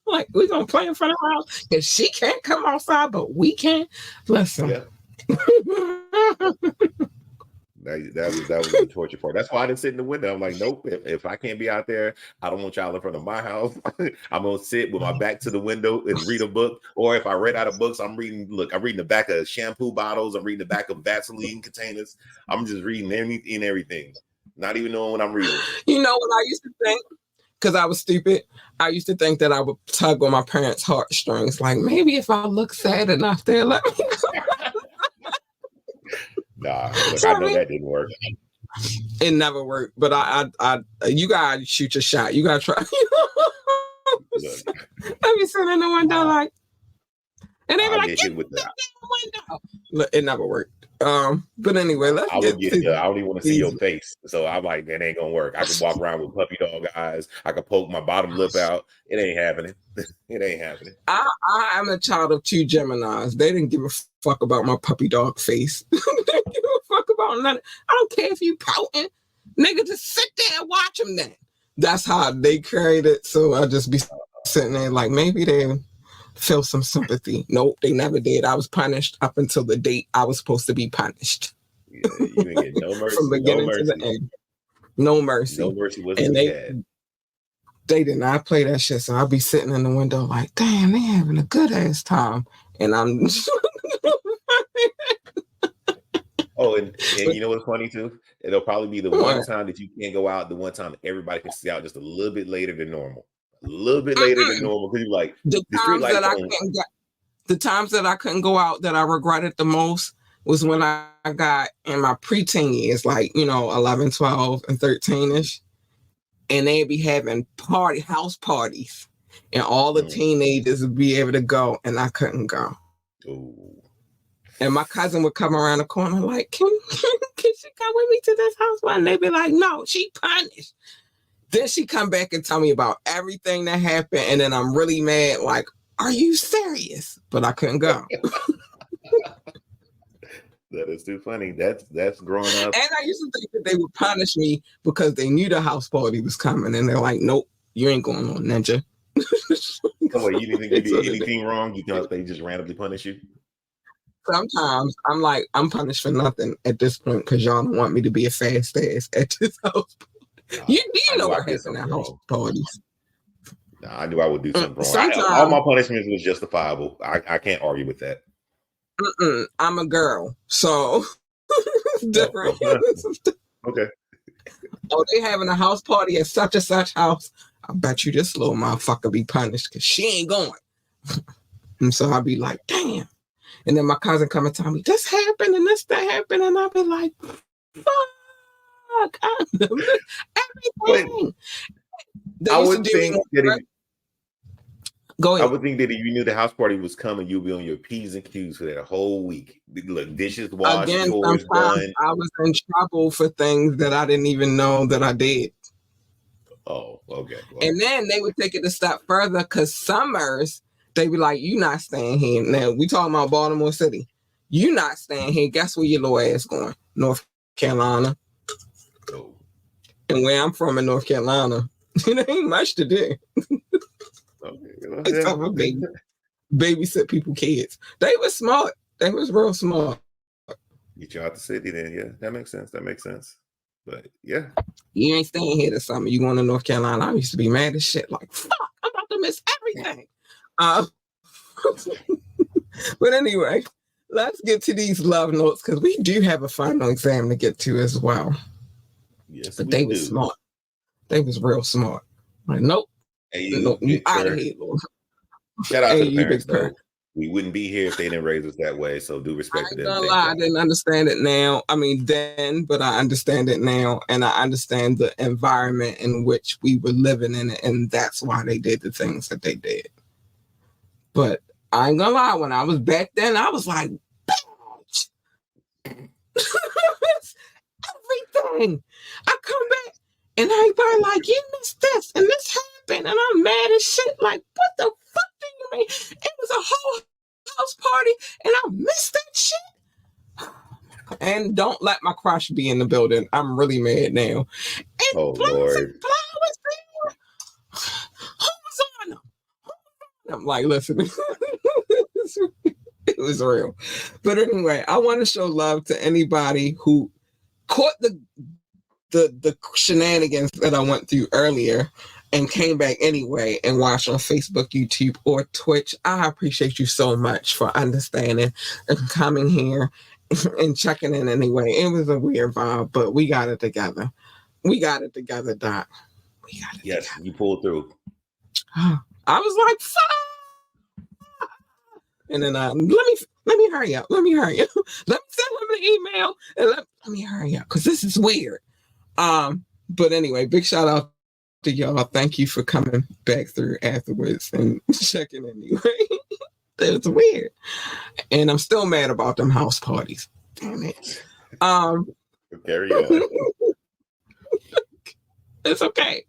Like, we're gonna play in front of her house, and she can't come outside, but we can. Listen. Yeah. That was the torture part. That's why I didn't sit in the window. I'm like, nope. If I can't be out there, I don't want y'all in front of my house. I'm gonna sit with my back to the window and read a book. Or if I read out of books, I'm reading the back of shampoo bottles. I'm reading the back of Vaseline containers. I'm just reading everything, not even knowing what I'm reading. You know what I used to think? Because I was stupid. I used to think that I would tug on my parents' heartstrings. Like, maybe if I look sad enough, they'll let me. Nah, look, I know that didn't work. It never worked, but you gotta shoot your shot. You gotta try. Let me sit in the window like, and they be like, get the window. Look, it never worked. But anyway, let's I get would get to you. I don't even want to see these. your face. So I'm like, that ain't gonna work. I can walk around with puppy dog eyes. I can poke my bottom lip out. It ain't happening. It ain't happening. I am a child of two Geminis. They didn't give a fuck about my puppy dog face. They didn't give a fuck about nothing. I don't care if you pouting. Nigga, just sit there and watch them then. That's how they carried it. So I just be sitting there like, maybe they feel some sympathy. Nope, they never did. I was punished up until the date I was supposed to be punished. Yeah, you didn't get no mercy. From beginning no mercy. to the end. No mercy. No mercy was And had. they did not play that shit. So I'll be sitting in the window like, damn, they having a good ass time. And I'm Oh, and you know what's funny too? It'll probably be the one time that you can't go out, the one time everybody can see out just a little bit later than normal. A little bit later than normal. Because you're like, the times that I couldn't go out that I regretted the most was when I got in my preteen years, like, 11, 12, and 13-ish. And they'd be having house parties. And all the teenagers would be able to go, and I couldn't go. Ooh. And my cousin would come around the corner like, can she come with me to this house? And they'd be like, no, she punished. Then she come back and tell me about everything that happened. And then I'm really mad, like, are you serious? But I couldn't go. That is too funny. That's growing up. And I used to think that they would punish me because they knew the house party was coming. And they're like, nope, you ain't going on, ninja. So wait, you didn't think you did anything wrong? You thought they just randomly punish you? Sometimes I'm like, I'm punished for nothing at this point because y'all don't want me to be a fast ass at this house party. You know what happened at house parties. Nah, I knew I would do something wrong. Sometimes, all my punishments was justifiable. I can't argue with that. I'm a girl, so it's different. Okay. Oh, they having a house party at such and such house. I bet you this little motherfucker be punished because she ain't going. And so I'll be like, damn. And then my cousin come and tell me, this happened and this, that happened. And I'll be like, fuck. Everything. I would think that Go ahead. I would think that if you knew the house party was coming, you'd be on your P's and Q's for that whole week. Look, dishes washed, Again, chores done. I was in trouble for things that I didn't even know that I did. Oh, okay. Well, and then they would take it a step further because summers, they be like, you not staying here. Now, we talking about Baltimore City. You not staying here. Guess where your little ass going? North Carolina. Oh. And where I'm from in North Carolina, it ain't much to do. Okay. Except for babysit people kids. They was smart. They was real smart. Get you out the city then. Yeah, that makes sense. But yeah. You ain't staying here this summer. You going to North Carolina. I used to be mad as shit. Like, fuck, I'm about to miss everything. But anyway, let's get to these love notes because we do have a final exam to get to as well. Yes, but they was smart. They was real smart. Like, nope. Hey, you out of here, Lord. Shout out to the parents, though. We wouldn't be here if they didn't raise us that way. So do respect to them. I didn't understand it now. I mean, then, but I understand it now. And I understand the environment in which we were living in. And that's why they did the things that they did. But I ain't gonna lie, when I was back then, I was like, bitch. Everything. I come back and everybody like, you missed this and this happened. And I'm mad as shit. Like, what the fuck do you mean? It was a whole house party and I missed that shit. And don't let my crush be in the building. I'm really mad now. And oh, Lord. Flowers there. Who was on them? I'm like, listen, it was real. But anyway, I want to show love to anybody who caught the shenanigans that I went through earlier and came back anyway and watched on Facebook, YouTube, or Twitch. I appreciate you so much for understanding and coming here and checking in anyway. It was a weird vibe, but we got it together. We got it together, Doc. We got it Yes, together. you pulled through. I was like, fuck. And then let me hurry up. Let me send him an email and let me hurry up because this is weird. But anyway, big shout out to y'all. Thank you for coming back through afterwards and checking anyway. It was weird. And I'm still mad about them house parties. damn it. Carry on. It's okay.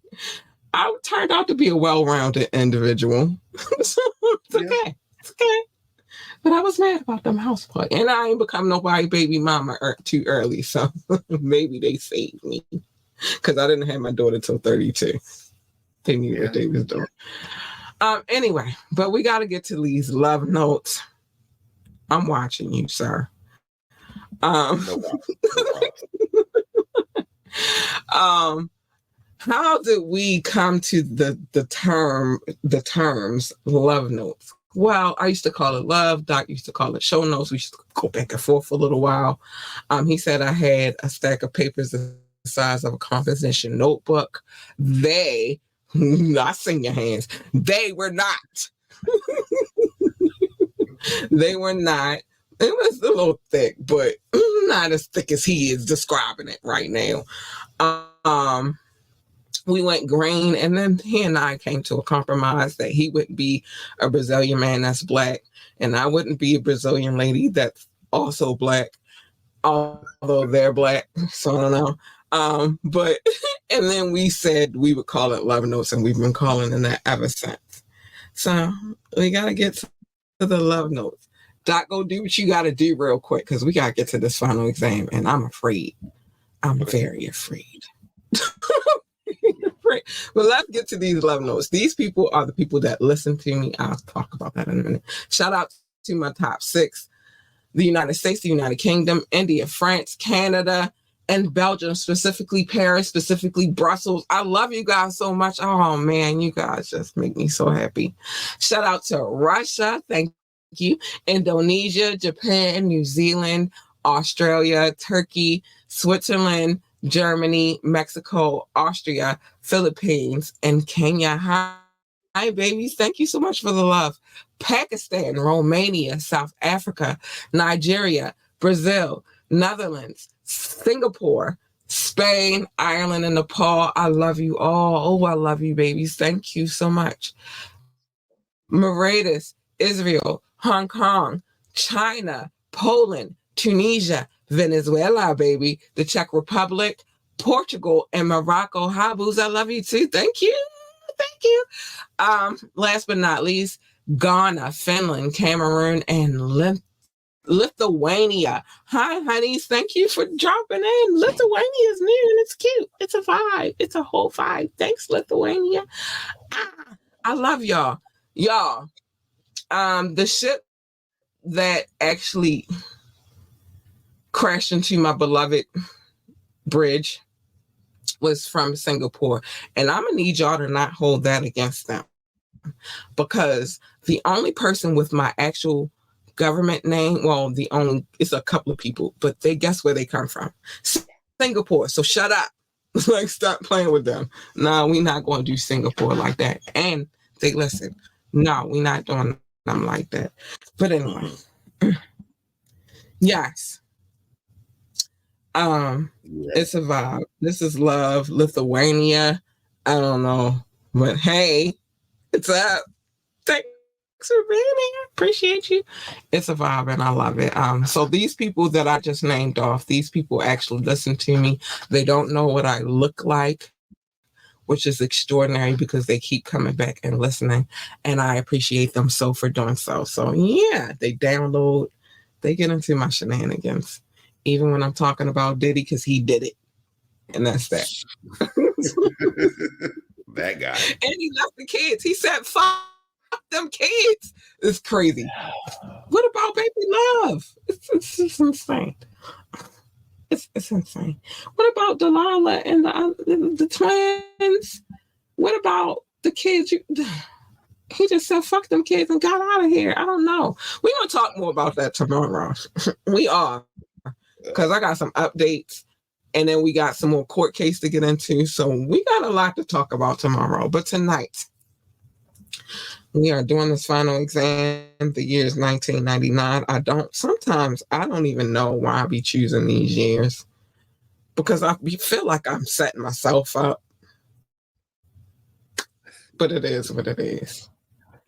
I turned out to be a well-rounded individual. So it's okay. It's okay. But I was mad about them house party. And I ain't become nobody baby mama too early. So maybe they saved me. Because I didn't have my daughter till 32. They knew what they was doing. Anyway, but we got to get to these love notes. I'm watching you, sir. No problem. How did we come to the terms love notes? Well, I used to call it love. Doc used to call it show notes. We used to go back and forth for a little while. He said I had a stack of papers the size of a composition notebook. They, I sing your hands. They were not. They were not. It was a little thick, but not as thick as he is describing it right now. We went green, and then he and I came to a compromise that he wouldn't be a Brazilian man that's black, and I wouldn't be a Brazilian lady that's also black, although they're black, so I don't know. But, and then we said we would call it love notes, and we've been calling it that ever since. So we got to get to the love notes. Doc, go do what you got to do real quick, because we got to get to this final exam, and I'm afraid. I'm very afraid. But let's get to these love notes. These people are the people that listen to me. I'll talk about that in a minute. Shout out to my top 6. The United States, the United Kingdom, India, France, Canada, and Belgium, specifically Paris, specifically Brussels. I love you guys so much. Oh, man, you guys just make me so happy. Shout out to Russia. Thank you. Indonesia, Japan, New Zealand, Australia, Turkey, Switzerland, Germany, Mexico, Austria, Philippines, and Kenya. Hi, babies. Thank you so much for the love. Pakistan, Romania, South Africa, Nigeria, Brazil, Netherlands, Singapore, Spain, Ireland, and Nepal. I love you all. Oh, I love you, babies. Thank you so much. Mauritius, Israel, Hong Kong, China, Poland, Tunisia, Venezuela, baby, the Czech Republic, Portugal, and Morocco. Hi, boos, I love you too. Thank you. Thank you. Last but not least, Ghana, Finland, Cameroon, and Lithuania. Hi, honeys. Thank you for dropping in. Lithuania is new and it's cute. It's a vibe. It's a whole vibe. Thanks, Lithuania. I love y'all. Y'all, the ship that actually crashed into my beloved bridge was from Singapore. And I'm gonna need y'all to not hold that against them, because the only person with my actual government name, well, it's a couple of people, but they guess where they come from. Singapore. So shut up. Like, stop playing with them. No, we're not going to do Singapore like that. And they listen. No, we're not doing them like that. But anyway. Yes. It's a vibe. This is love, Lithuania. I don't know, but hey, it's up. Thanks for being here. Appreciate you. It's a vibe and I love it. So these people that I just named off, these people actually listen to me. They don't know what I look like, which is extraordinary because they keep coming back and listening, and I appreciate them so for doing so. So yeah, they download, they get into my shenanigans. Even when I'm talking about Diddy, because he did it. And that's that. That guy. And he left the kids. He said, fuck them kids. It's crazy. What about baby love? It's insane. It's insane. What about Delilah and the twins? What about the kids? He just said, fuck them kids and got out of here. I don't know. We're going to talk more about that tomorrow. We are. Because I got some updates, and then we got some more court case to get into. So we got a lot to talk about tomorrow. But tonight, we are doing this final exam. The year is 1999. Sometimes I don't even know why I be choosing these years, because I feel like I'm setting myself up. But it is what it is.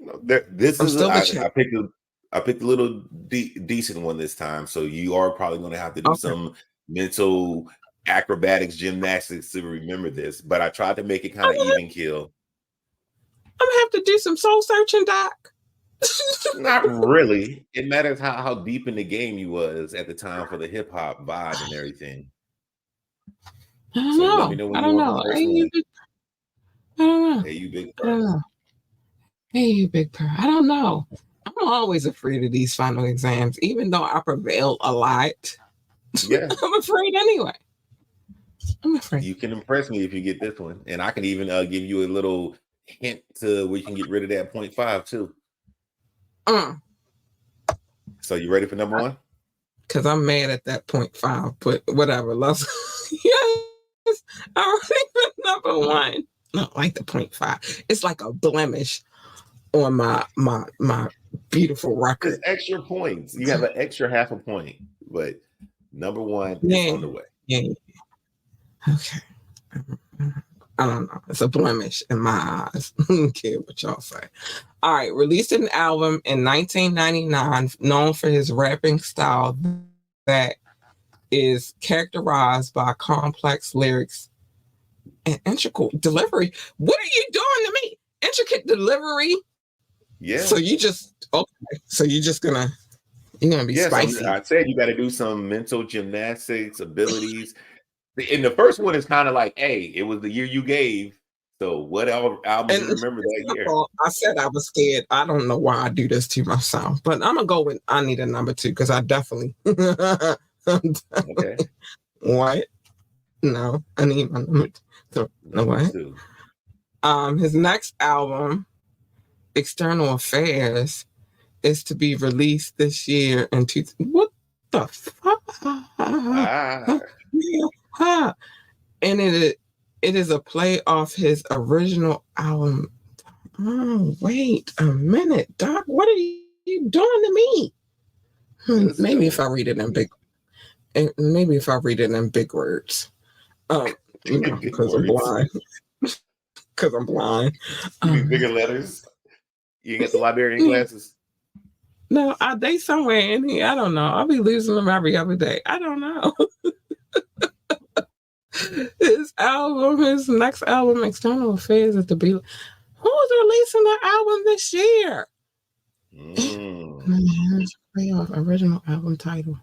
I picked I picked a little decent one this time. So you are probably going to have to do Okay. some mental acrobatics, gymnastics to remember this. But I tried to make it kind of even kill. I'm gonna have to do some soul searching, Doc. Not really. It matters how deep in the game you was at the time for the hip hop vibe and everything. I don't So know. let me know when I you don't want know. the first Hey, you one. big, I don't know. Hey, you big I don't person. know. Hey, you big purr. I don't know. I'm always afraid of these final exams, even though I prevail a lot. Yeah. I'm afraid anyway. I'm afraid. You can impress me if you get this one. And I can even give you a little hint to where you can get rid of that 0.5 too. So you ready for number one? Because I'm mad at that 0.5, but whatever. Let's yes. I'm ready for number one. I don't like the 0.5. It's like a blemish on my beautiful record. It's extra points. You have an extra half a point, but number one is on the way. Yeah. Okay. I don't know. It's a blemish in my eyes. I don't care what y'all say. All right. Released an album in 1999, known for his rapping style that is characterized by complex lyrics and intricate delivery. What are you doing to me? Intricate delivery? Yeah. So you just you're gonna be spicy. So I said you got to do some mental gymnastics abilities. And the first one is kind of like, hey, it was the year you gave. So what album do you remember that year? I said I was scared. I don't know why I do this to myself, but I'm gonna go with I need a number 2 because I definitely Okay. What? No, I need my number 2. No what? 2. His next album, External Affairs, is to be released this year in what the fuck? And it is a play off his original album. Oh, wait a minute, Doc. What are you doing to me? Maybe if I read it in big words. Because I'm blind. Because I'm blind. You need bigger letters. You get the librarian glasses. No, are they somewhere in here? I don't know. I'll be losing them every other day. I don't know. His next album, External Affairs, is to be. Who's releasing the album this year? Playoff original album title.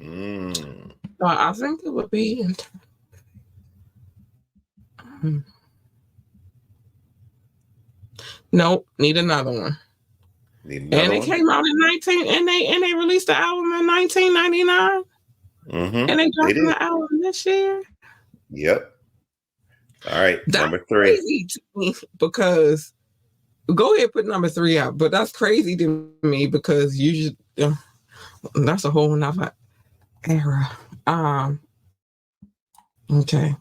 I think it would be. Nope, need another one. And it came out in 19, and they released the album in 1999. And they dropped the album this year. Yep. All right, that's number 3. Crazy to me because go ahead, put number 3 out. But that's crazy to me because usually that's a whole nother era. Okay.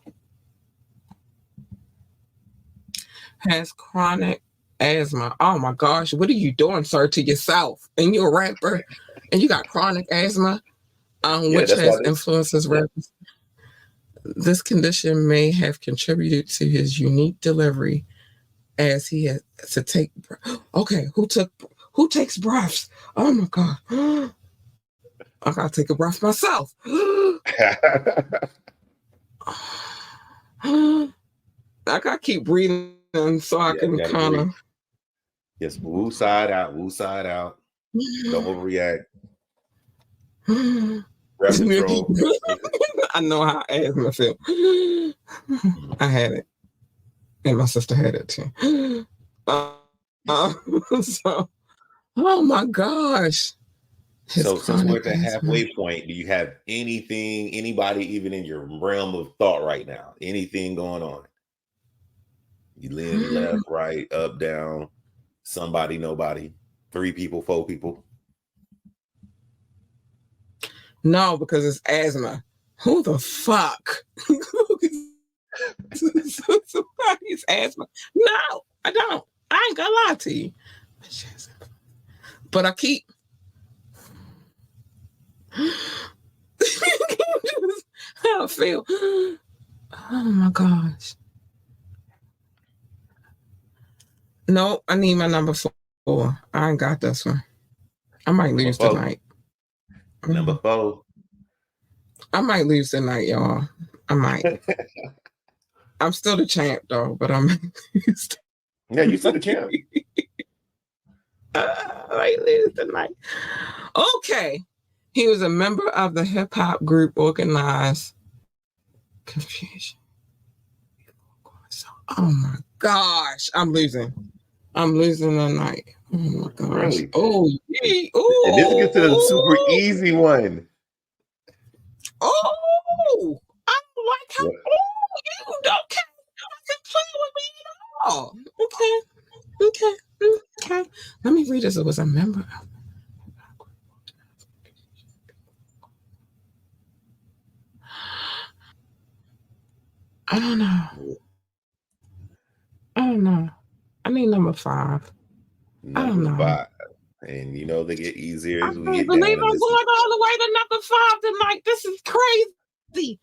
Has chronic asthma. Oh my gosh, what are you doing, sir, to yourself? And you're a rapper, and you got chronic asthma, which has influenced his rappers. This condition may have contributed to his unique delivery, as he has to take. Okay, who takes breaths? Oh my god, I gotta take a breath myself. I gotta keep breathing so I can kind of. Yes, woo side out. Don't overreact. I know how asthma feel. I had it, and my sister had it too. So, oh my gosh. So since we're at the halfway point, do you have anybody even in your realm of thought right now? Anything going on? You lean left, right, up, down, somebody, nobody, 3 people, 4 people. No, because it's asthma. Who the fuck? Somebody's asthma. No, I don't. I ain't gonna lie to you. But I keep. How I feel. Oh my gosh. No, I need my number 4. 4. I ain't got this one. I might Number lose 4. tonight. Number 4. I might lose tonight, y'all. I might. I'm still the champ, though, but I'm. Yeah, you still the champ. I might lose tonight. Okay. He was a member of the hip hop group Organized Confusion. Oh my gosh. I'm losing tonight. Oh my gosh. Really? Oh, And this gets to the super easy one. Oh, I don't like how. What? Oh, you okay? You can play with me at all. Okay. Let me read this. It was a member of. I don't know. I need number 5. I don't know. Number 5. And you know they get easier I as we can't get believe down. I'm going all the way to number 5 tonight. This is crazy.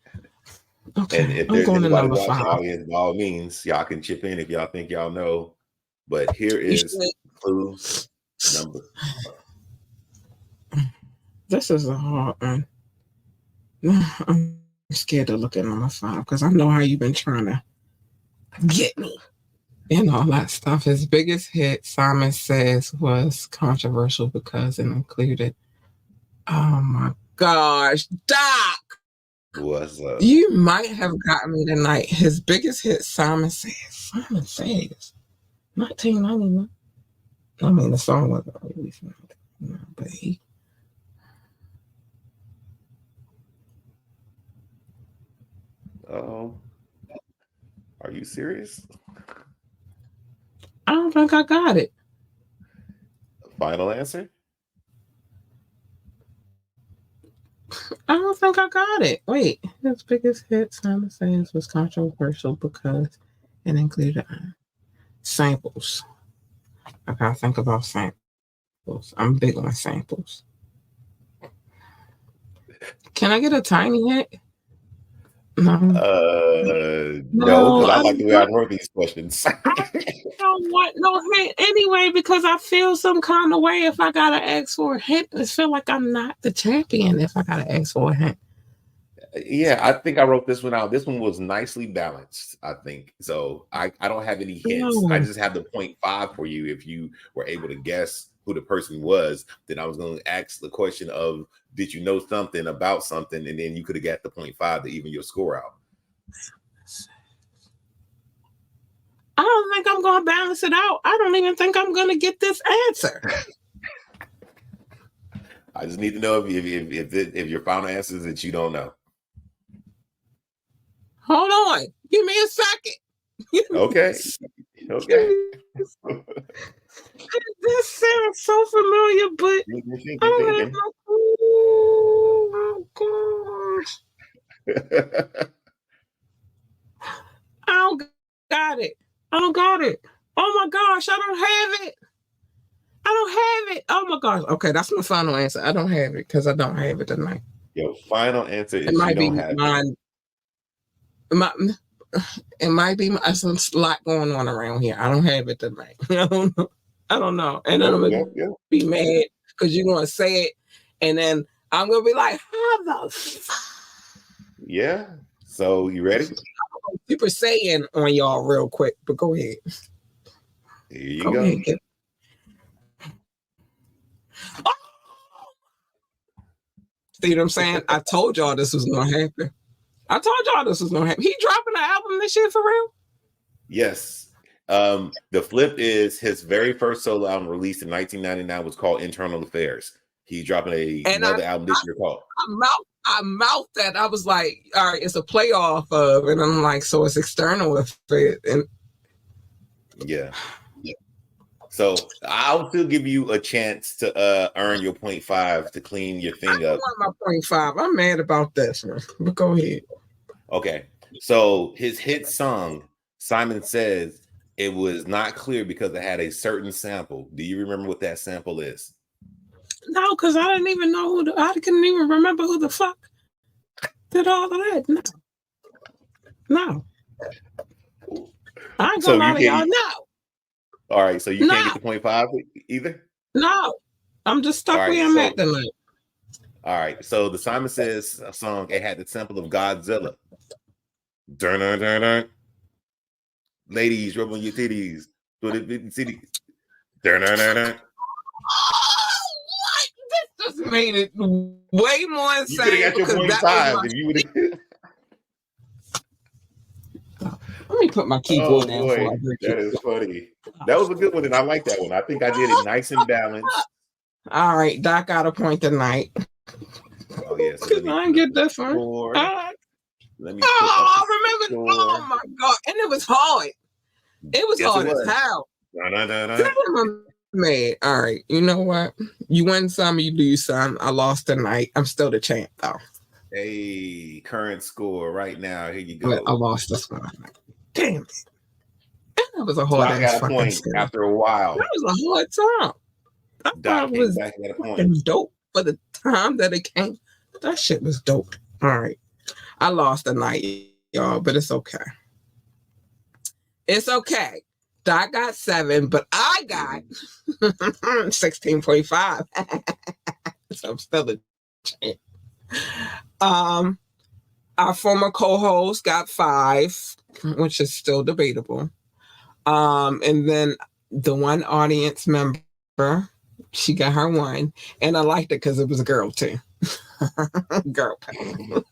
Okay, And if I'm there's going to anybody number watching 5. audience, by all means, y'all can chip in if y'all think y'all know. But here is clue number 5. This is a hard one. I'm scared to look at number 5 because I know how you've been trying to get me and all that stuff. His biggest hit, Simon Says, was controversial because it included. Oh my gosh, Doc! What's up? You might have gotten me tonight. His biggest hit, Simon Says. 1999. I mean, the song wasn't released, but he. Oh, are you serious? I don't think I got it. Final answer? I don't think I got it. Wait, his biggest hit, Simon Says, was controversial because it included samples. I gotta think about samples. I'm big on samples. Can I get a tiny hint? No. No, because I like the way I wrote these questions. I don't want no hint anyway because I feel some kind of way if I gotta ask for a hint. I feel like I'm not the champion if I gotta ask for a hint. Yeah, I think I wrote this one out. This one was nicely balanced, I think. So I don't have any hints. No. I just have the 0.5 for you. If you were able to guess who the person was, then I was going to ask the question of, did you know something about something? And then you could have got the 0.5 to even your score out. I don't think I'm going to balance it out. I don't even think I'm going to get this answer. I just need to know if your final answer is that you don't know. Hold on. Give me a second. Okay. This sounds so familiar, but I don't have no clue. Oh, gosh. I don't got it. Oh, my gosh. I don't have it. Oh, my gosh. Okay, that's my final answer. I don't have it because I don't have it tonight. Your final answer is it might you be don't have mine. It might be some lot going on around here. I don't have it tonight. I don't know. And then I'm going to be mad because you're going to say it. And then I'm going to be like, how the fuck? Yeah. So you ready? Super Saiyan on y'all real quick, but go ahead. Here you go. Ahead. Oh! See what I'm saying? I told y'all this was going to happen. He dropping an album this year for real? Yes. The flip is his very first solo album released in 1999 was called Internal Affairs. He's dropping another album this year called. I mouthed that. I was like, all right, it's a playoff of, and I'm like, so it's external affairs. And yeah. So I'll still give you a chance to earn your 0.5 to clean your thing up. I want my 0.5. I'm mad about this one, but go ahead. Okay. So his hit song, Simon Says, it was not clear because it had a certain sample. Do you remember what that sample is? No, because I didn't even know I couldn't even remember who the fuck did all of that. No. I ain't gonna lie to y'all. No. All right, so you can't No. get the 0.5 either? No, I'm just stuck All right, where I'm so- at tonight. All right, so the Simon Says song, it had the temple of Godzilla. Dun, dun, dun, dun. Ladies, rub on your titties. Dun, dun, dun, dun. What? This just made it way more You insane. could have got your because that 0.5 was if you would have. Let me put my keyboard Oh down boy, before I break that it. is funny. That was a good one, and I like that one. I think I did it nice and balanced. All right, Doc got a point tonight. Oh yes, yeah, so Because I didn't get this one. Let me I remember. Oh my god, and it was hard. It was hard as hell. I'm mad. All right, you know what? You win some, you lose some. I lost tonight. I'm still the champ though. Hey, current score right now. Here you go. But I lost this one. Damn it. That was a So hard I got a fucking point story. after a while. That was a hard time. I thought it was back at a point. dope for the time that it came. That shit was dope. All right. I lost the night, y'all, but it's okay. It's okay. Doc got 7, but I got 16.5. So I'm still the champ. Our former co-host got 5, which is still debatable. And then the one audience member, she got her 1, and I liked it because it was a girl too. Girl power.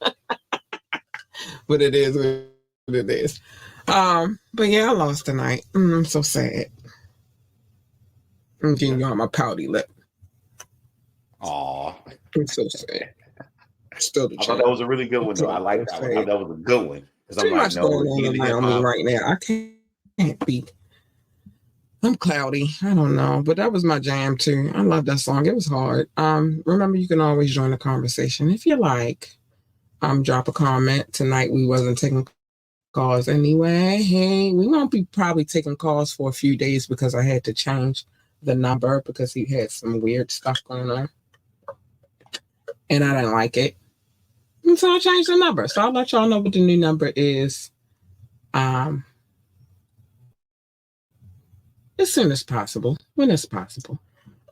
But it is what it is. But yeah, I lost tonight. I'm so sad. I'm getting you on my pouty lip. Aw. I'm so sad. Still the I thought that was a really good one, though. I like that one. I thought that was a good one. Because Too much going on around me right now. I can't be. I'm cloudy. I don't know. But that was my jam too. I love that song. It was hard. Remember, you can always join the conversation if you like. Drop a comment. Tonight we wasn't taking calls anyway. Hey, we won't be probably taking calls for a few days because I had to change the number because he had some weird stuff going on. And I didn't like it. And so I changed the number. So I'll let y'all know what the new number is. As soon as possible. When it's possible.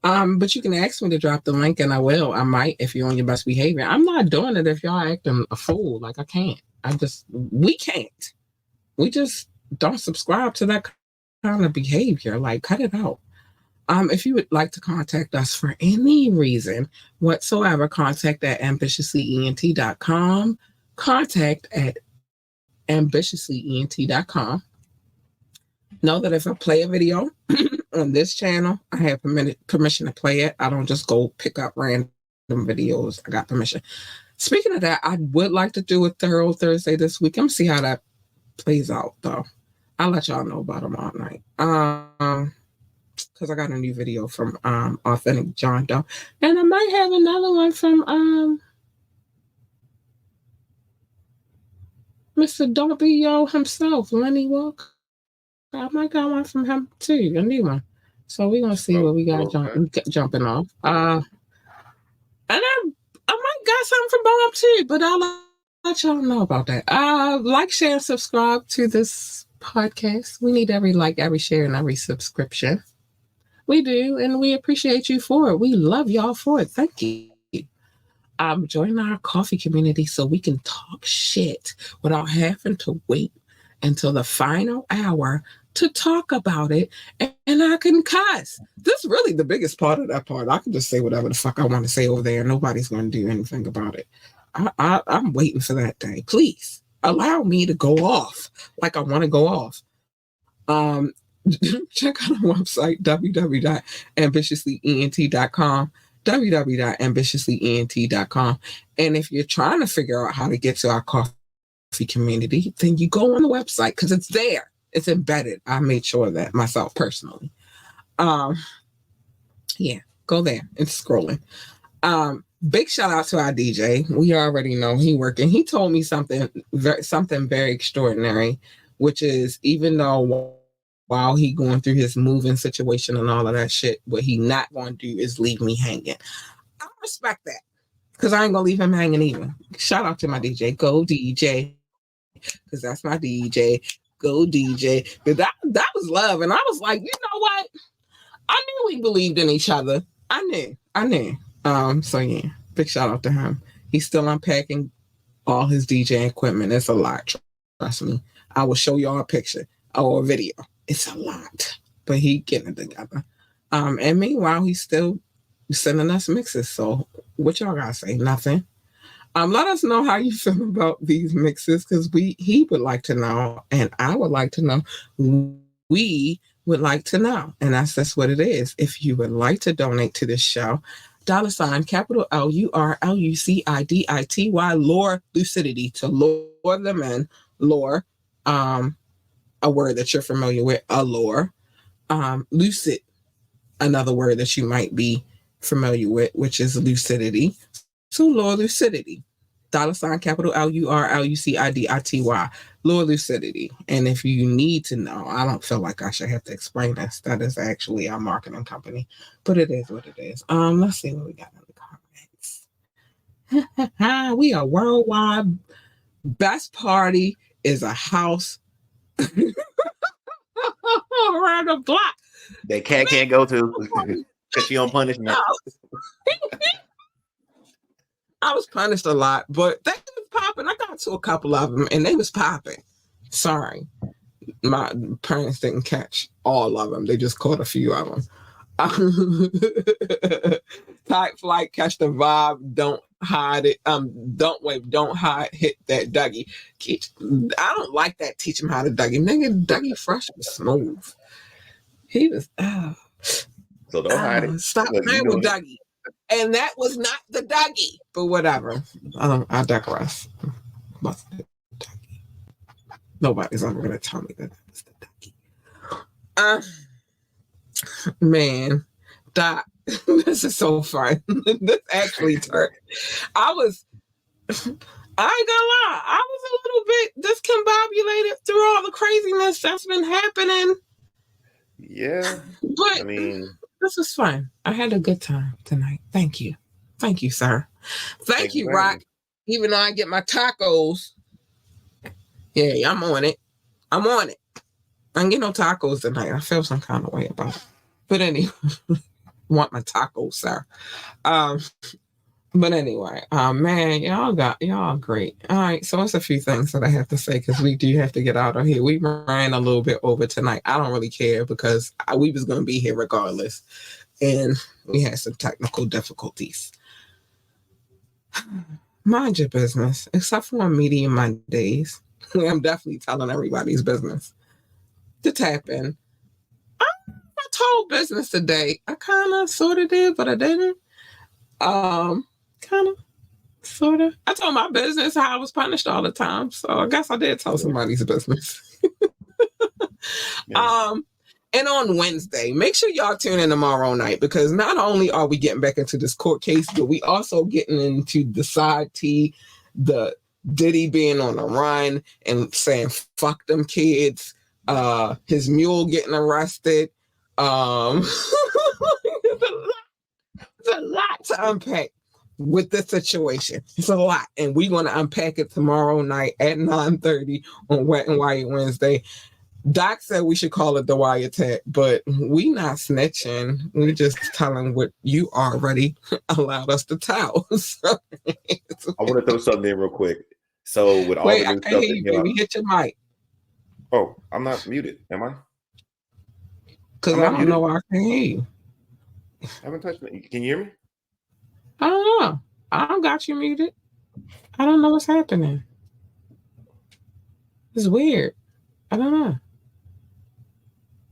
But you can ask me to drop the link and I will. I might if you're on your best behavior. I'm not doing it if y'all acting a fool. Like I can't. We can't. We just don't subscribe to that kind of behavior. Like cut it out. If you would like to contact us for any reason whatsoever, contact at ambitiouslyent.com. Contact at ambitiouslyent.com. Know that if I play a video on this channel, I have permission to play it. I don't just go pick up random videos. I got permission. Speaking of that, I would like to do a thorough Thursday this week. I'm gonna see how that plays out, though. I'll let y'all know about them all night. Because I got a new video from Authentic John Doe, and I might have another one from Mr. Don't Be Yo himself, Lenny Walker. I might got one from him too, a new one. So we're gonna see what we got jumping off. And I might got something from Bob too, but I'll let y'all know about that. Like, share, and subscribe to this podcast. We need every like, every share, and every subscription. We do, and we appreciate you for it. We love y'all for it. Thank you. Join our coffee community so we can talk shit without having to wait until the final hour to talk about it, and I can cuss. This is really the biggest part of that part. I can just say whatever the fuck I want to say over there. Nobody's going to do anything about it. I'm waiting for that day. Please allow me to go off like I want to go off. Check out our website, www.ambitiouslyent.com, www.ambitiouslyent.com. And if you're trying to figure out how to get to our coffee community, then you go on the website because it's there. It's embedded. I made sure of that myself personally. Yeah, go there. It's scrolling. Big shout out to our DJ. We already know he working. He told me something very extraordinary, which is even though while he going through his moving situation and all of that shit, what he not going to do is leave me hanging. I respect that because I ain't gonna leave him hanging either. Shout out to my DJ. Go DJ, because that's my DJ. Go DJ. But that was love. And I was like, you know what? I knew we believed in each other. I knew. So yeah, big shout out to him. He's still unpacking all his DJ equipment. It's a lot. Trust me. I will show y'all a picture or a video. It's a lot. But he getting it together. And meanwhile, he's still sending us mixes. So what y'all gotta say? Nothing. Let us know how you feel about these mixes because he would like to know, and I would like to know. We would like to know, and that's what it is. If you would like to donate to this show, $ capital LURLUCIDITY Lore Lucidity to lure them in. Lore, a word that you're familiar with, allure. Lucid, another word that you might be familiar with, which is lucidity. So Lore Lucidity, $ capital LURLUCIDITY Lore Lucidity. And if you need to know, I don't feel like I should have to explain this. That is actually our marketing company, but it is what it is. Let's see what we got in the comments. We are worldwide. Best party is a house around the block. That cat can't go to because she on punishment. I was punished a lot, but they was popping. I got to a couple of them, and they was popping. Sorry, my parents didn't catch all of them. They just caught a few of them. Type flight, catch the vibe. Don't hide it. Don't wave. Don't hide. Hit that Dougie. I don't like that. Teach him how to Dougie. Nigga, Dougie Fresh was smooth. He was. So don't hide it. Stop playing with Dougie. And that was not the Dougie, but whatever. I digress. Nobody's ever going to tell me that was the Dougie. Man, Doc, this is so fun. This actually turned. I ain't gonna lie, I was a little bit discombobulated through all the craziness that's been happening. Yeah, but I mean, this was fun. I had a good time tonight. Thank you, sir. Thank you, Rock. Even though I get my tacos, yeah, I'm on it. I don't get no tacos tonight. I feel some kind of way about it. But anyway, want my tacos, sir. But anyway, man, y'all great. All right, so it's a few things that I have to say because we do have to get out of here. We ran a little bit over tonight. I don't really care because we was going to be here regardless. And we had some technical difficulties. Mind your business, except for on Media Mondays. I'm definitely telling everybody's business to tap in. I told business today. I kind of sort of did, but I didn't. Kind of, sort of. I told my business how I was punished all the time. So I guess I did tell somebody's business. yeah. And on Wednesday, make sure y'all tune in tomorrow night because not only are we getting back into this court case, but we also getting into the side T, the Diddy being on the run and saying fuck them kids, his mule getting arrested. There's a lot to unpack with this situation. It's a lot, and we're going to unpack it tomorrow night at 9:30 on Wet and Wired Wednesday. Doc said we should call it the wiretap, but we not snitching. We're just telling what you already allowed us to tell. So, I want to throw something in real quick. So with all wait, the I new can't stuff, hear you, baby. Hit your mic. Oh, I'm not muted, am I? Because I don't know why I can't hear you. I haven't touched me. Can you hear me? I don't know. I don't got you muted. I don't know what's happening. It's weird. I don't know.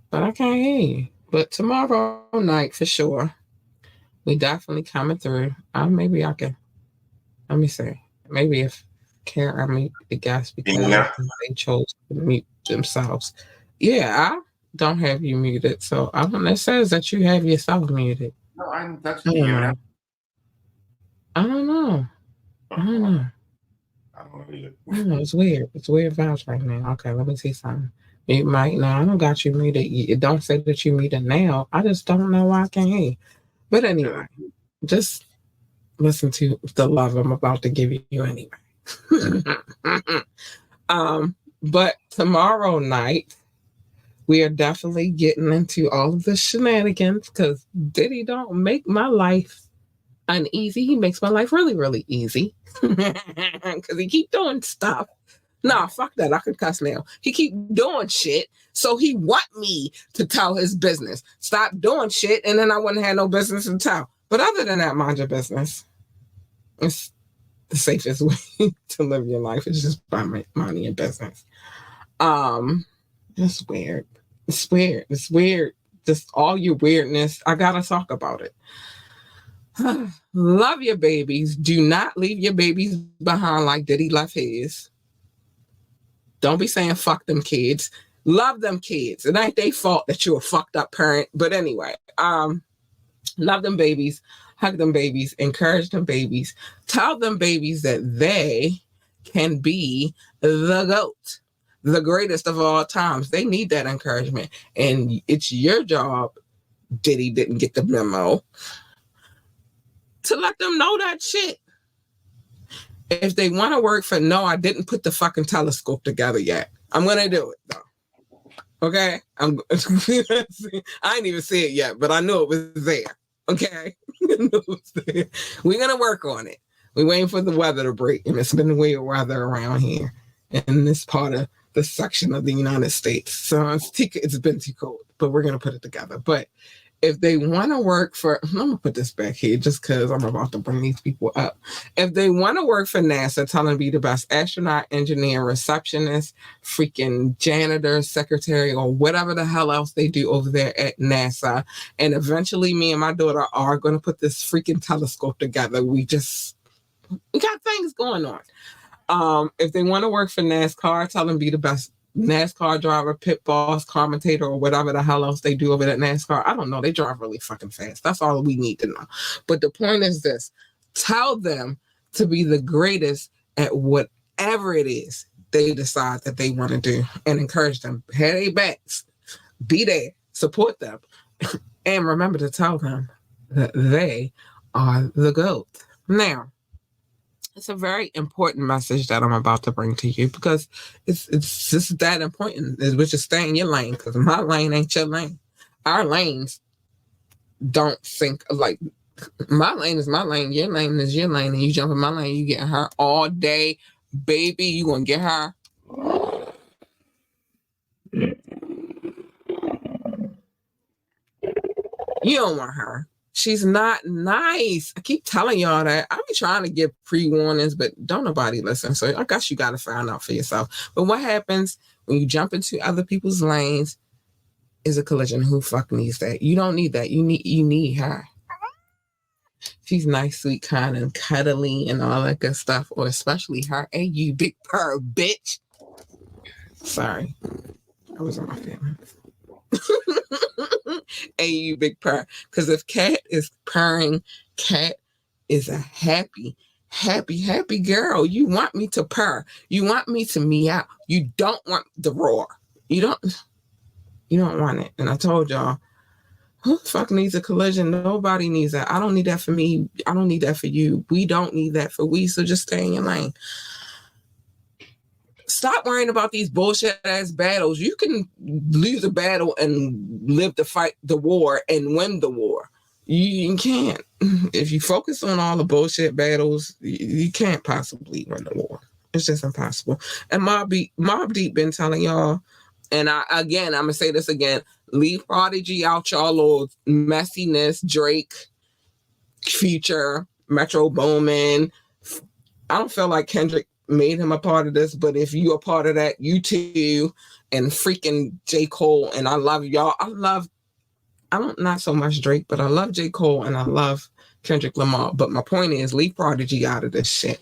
But I can't hear you. But tomorrow night, for sure, we definitely coming through. Maybe I can. Let me see. Maybe if I meet the guests because they chose to mute themselves. Yeah, I don't have you muted. So I don't. It says that you have yourself muted. No, I'm touching you. I don't know. I don't know either. I don't know. It's weird. It's weird vibes right now. Okay, let me see something. You might now. I don't got you muted. It don't say that you muted now. I just don't know why I can't hear. But anyway, just listen to the love I'm about to give you anyway. But tomorrow night, we are definitely getting into all of the shenanigans because Diddy don't make my life uneasy. He makes my life really, really easy because he keep doing stuff. Nah, fuck that. I could cuss now. He keep doing shit, so he want me to tell his business. Stop doing shit, and then I wouldn't have no business to tell. But other than that, mind your business. It's the safest way to live your life. It's just by money and business. It's weird. It's weird. It's weird. Just all your weirdness. I gotta talk about it. Love your babies. Do not leave your babies behind like Diddy left his. Don't be saying fuck them kids. Love them kids. It ain't their fault that you're a fucked up parent. But anyway, love them babies. Hug them babies. Encourage them babies. Tell them babies that they can be the GOAT, the greatest of all times. They need that encouragement. And it's your job, Diddy didn't get the memo, to let them know that shit. If they want to work for, no, I didn't put the fucking telescope together yet. I'm going to do it, though. Okay? I didn't even see it yet, but I knew it was there. Okay? We're going to work on it. We're waiting for the weather to break, and it's been weird weather around here in this part of the section of the United States. So it's been too cold, but we're going to put it together. But if they want to work for, I'm going to put this back here just because I'm about to bring these people up. If they want to work for NASA, tell them to be the best astronaut, engineer, receptionist, freaking janitor, secretary, or whatever the hell else they do over there at NASA. And eventually me and my daughter are going to put this freaking telescope together. We got things going on. If they want to work for NASCAR, tell them to be the best NASCAR driver, pit boss, commentator, or whatever the hell else they do over at NASCAR. I don't know. They drive really fucking fast. That's all we need to know. But the point is this. Tell them to be the greatest at whatever it is they decide that they want to do, and encourage them. Have their backs. Be there. Support them. And remember to tell them that they are the GOAT. Now, it's a very important message that I'm about to bring to you because it's just that important, which is stay in your lane, because my lane ain't your lane. Our lanes don't sync. Like, my lane is my lane, your lane is your lane, and you jump in my lane, you getting her all day, baby. You gonna get her. You don't want her. She's not nice. I keep telling y'all that. I be trying to give pre-warnings, but don't nobody listen. So I guess you got to find out for yourself. But what happens when you jump into other people's lanes is a collision. Who fuck needs that? You don't need that. You need her. She's nice, sweet, kind, and cuddly and all that good stuff. Or especially her. Hey, you big purr, bitch. Sorry. I was on my feelings. And you big purr, because if Cat is purring, Cat is a happy girl. You want me to purr, you want me to meow, you don't want the roar, you don't want it. And I told y'all, who the fuck needs a collision? Nobody needs that. I don't need that for me. I don't need that for you. We don't need that for we. So just stay in your lane. Stop worrying about these bullshit ass battles. You can lose a battle and live to fight the war and win the war. You can't. If you focus on all the bullshit battles, you can't possibly win the war. It's just impossible. And Mobb Deep been telling y'all, and I'm gonna say this again, leave Prodigy out y'all little messiness. Drake, Future, Metro Boomin. I don't feel like Kendrick made him a part of this, but if you a part of that, you too, and freaking J. Cole, and I love y'all. Not so much Drake, but I love J. Cole and I love Kendrick Lamar. But my point is, leave Prodigy out of this shit.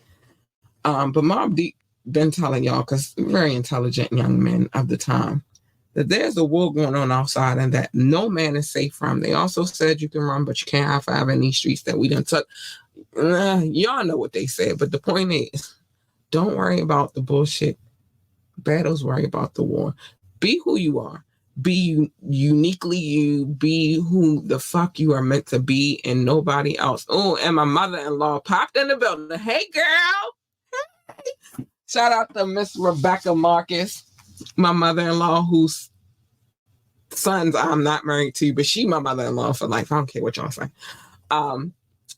But Mobb Deep been telling y'all, because very intelligent young men of the time, that there's a war going on outside and that no man is safe from. They also said you can run, but you can't high five in these streets that we done took. Y'all know what they said, but the point is, don't worry about the bullshit battles, worry about the war. Be who you are. Be uniquely you. Be who the fuck you are meant to be and nobody else. Oh, and my mother-in-law popped in the building. Hey, girl. Hey. Shout out to Miss Rebecca Marcus. my mother-in-law, whose sons I'm not married to, but she my mother-in-law for life. I don't care what y'all say.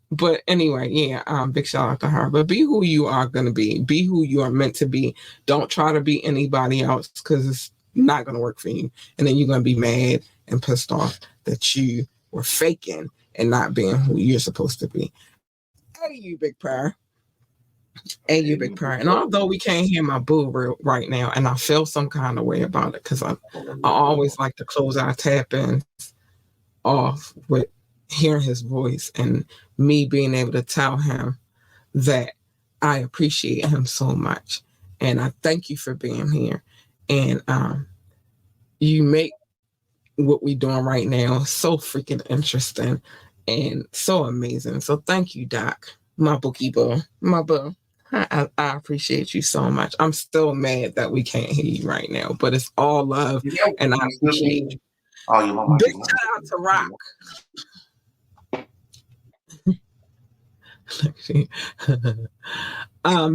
But anyway, yeah, big shout out to her. But be who you are going to be. Be who you are meant to be. Don't try to be anybody else because it's not going to work for you. And then you're going to be mad and pissed off that you were faking and not being who you're supposed to be. Hey, you big prayer. Hey, you big prayer. And although we can't hear my boo right now, and I feel some kind of way about it because I always like to close our tap-ins off with hearing his voice and me being able to tell him that I appreciate him so much. And I thank you for being here. And you make what we're doing right now so freaking interesting and so amazing. So thank you, Doc, my bookie boo, my boo. I appreciate you so much. I'm still mad that we can't hear you right now, but it's all love, and I appreciate you. Big shout out to Rock.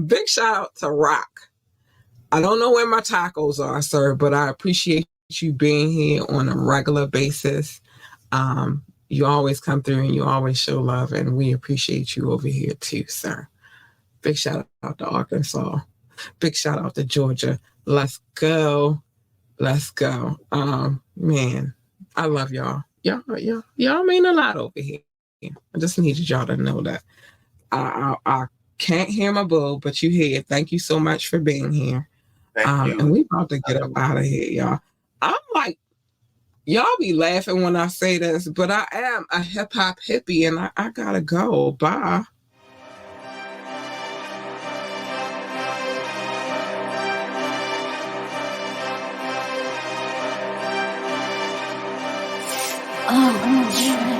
Big shout out to Rock. I don't know where my tacos are, sir, but I appreciate you being here on a regular basis. You always come through and you always show love, and we appreciate you over here too, sir. Big shout out to Arkansas. Big shout out to Georgia. Let's go. Let's go. Man, I love y'all. Y'all mean a lot over here. I just needed y'all to know that. I can't hear my boo, but you here. Thank you so much for being here. Thank you. And we about to get up out of here, y'all. I'm like, y'all be laughing when I say this, but I am a hip hop hippie and I gotta go. Bye. Oh,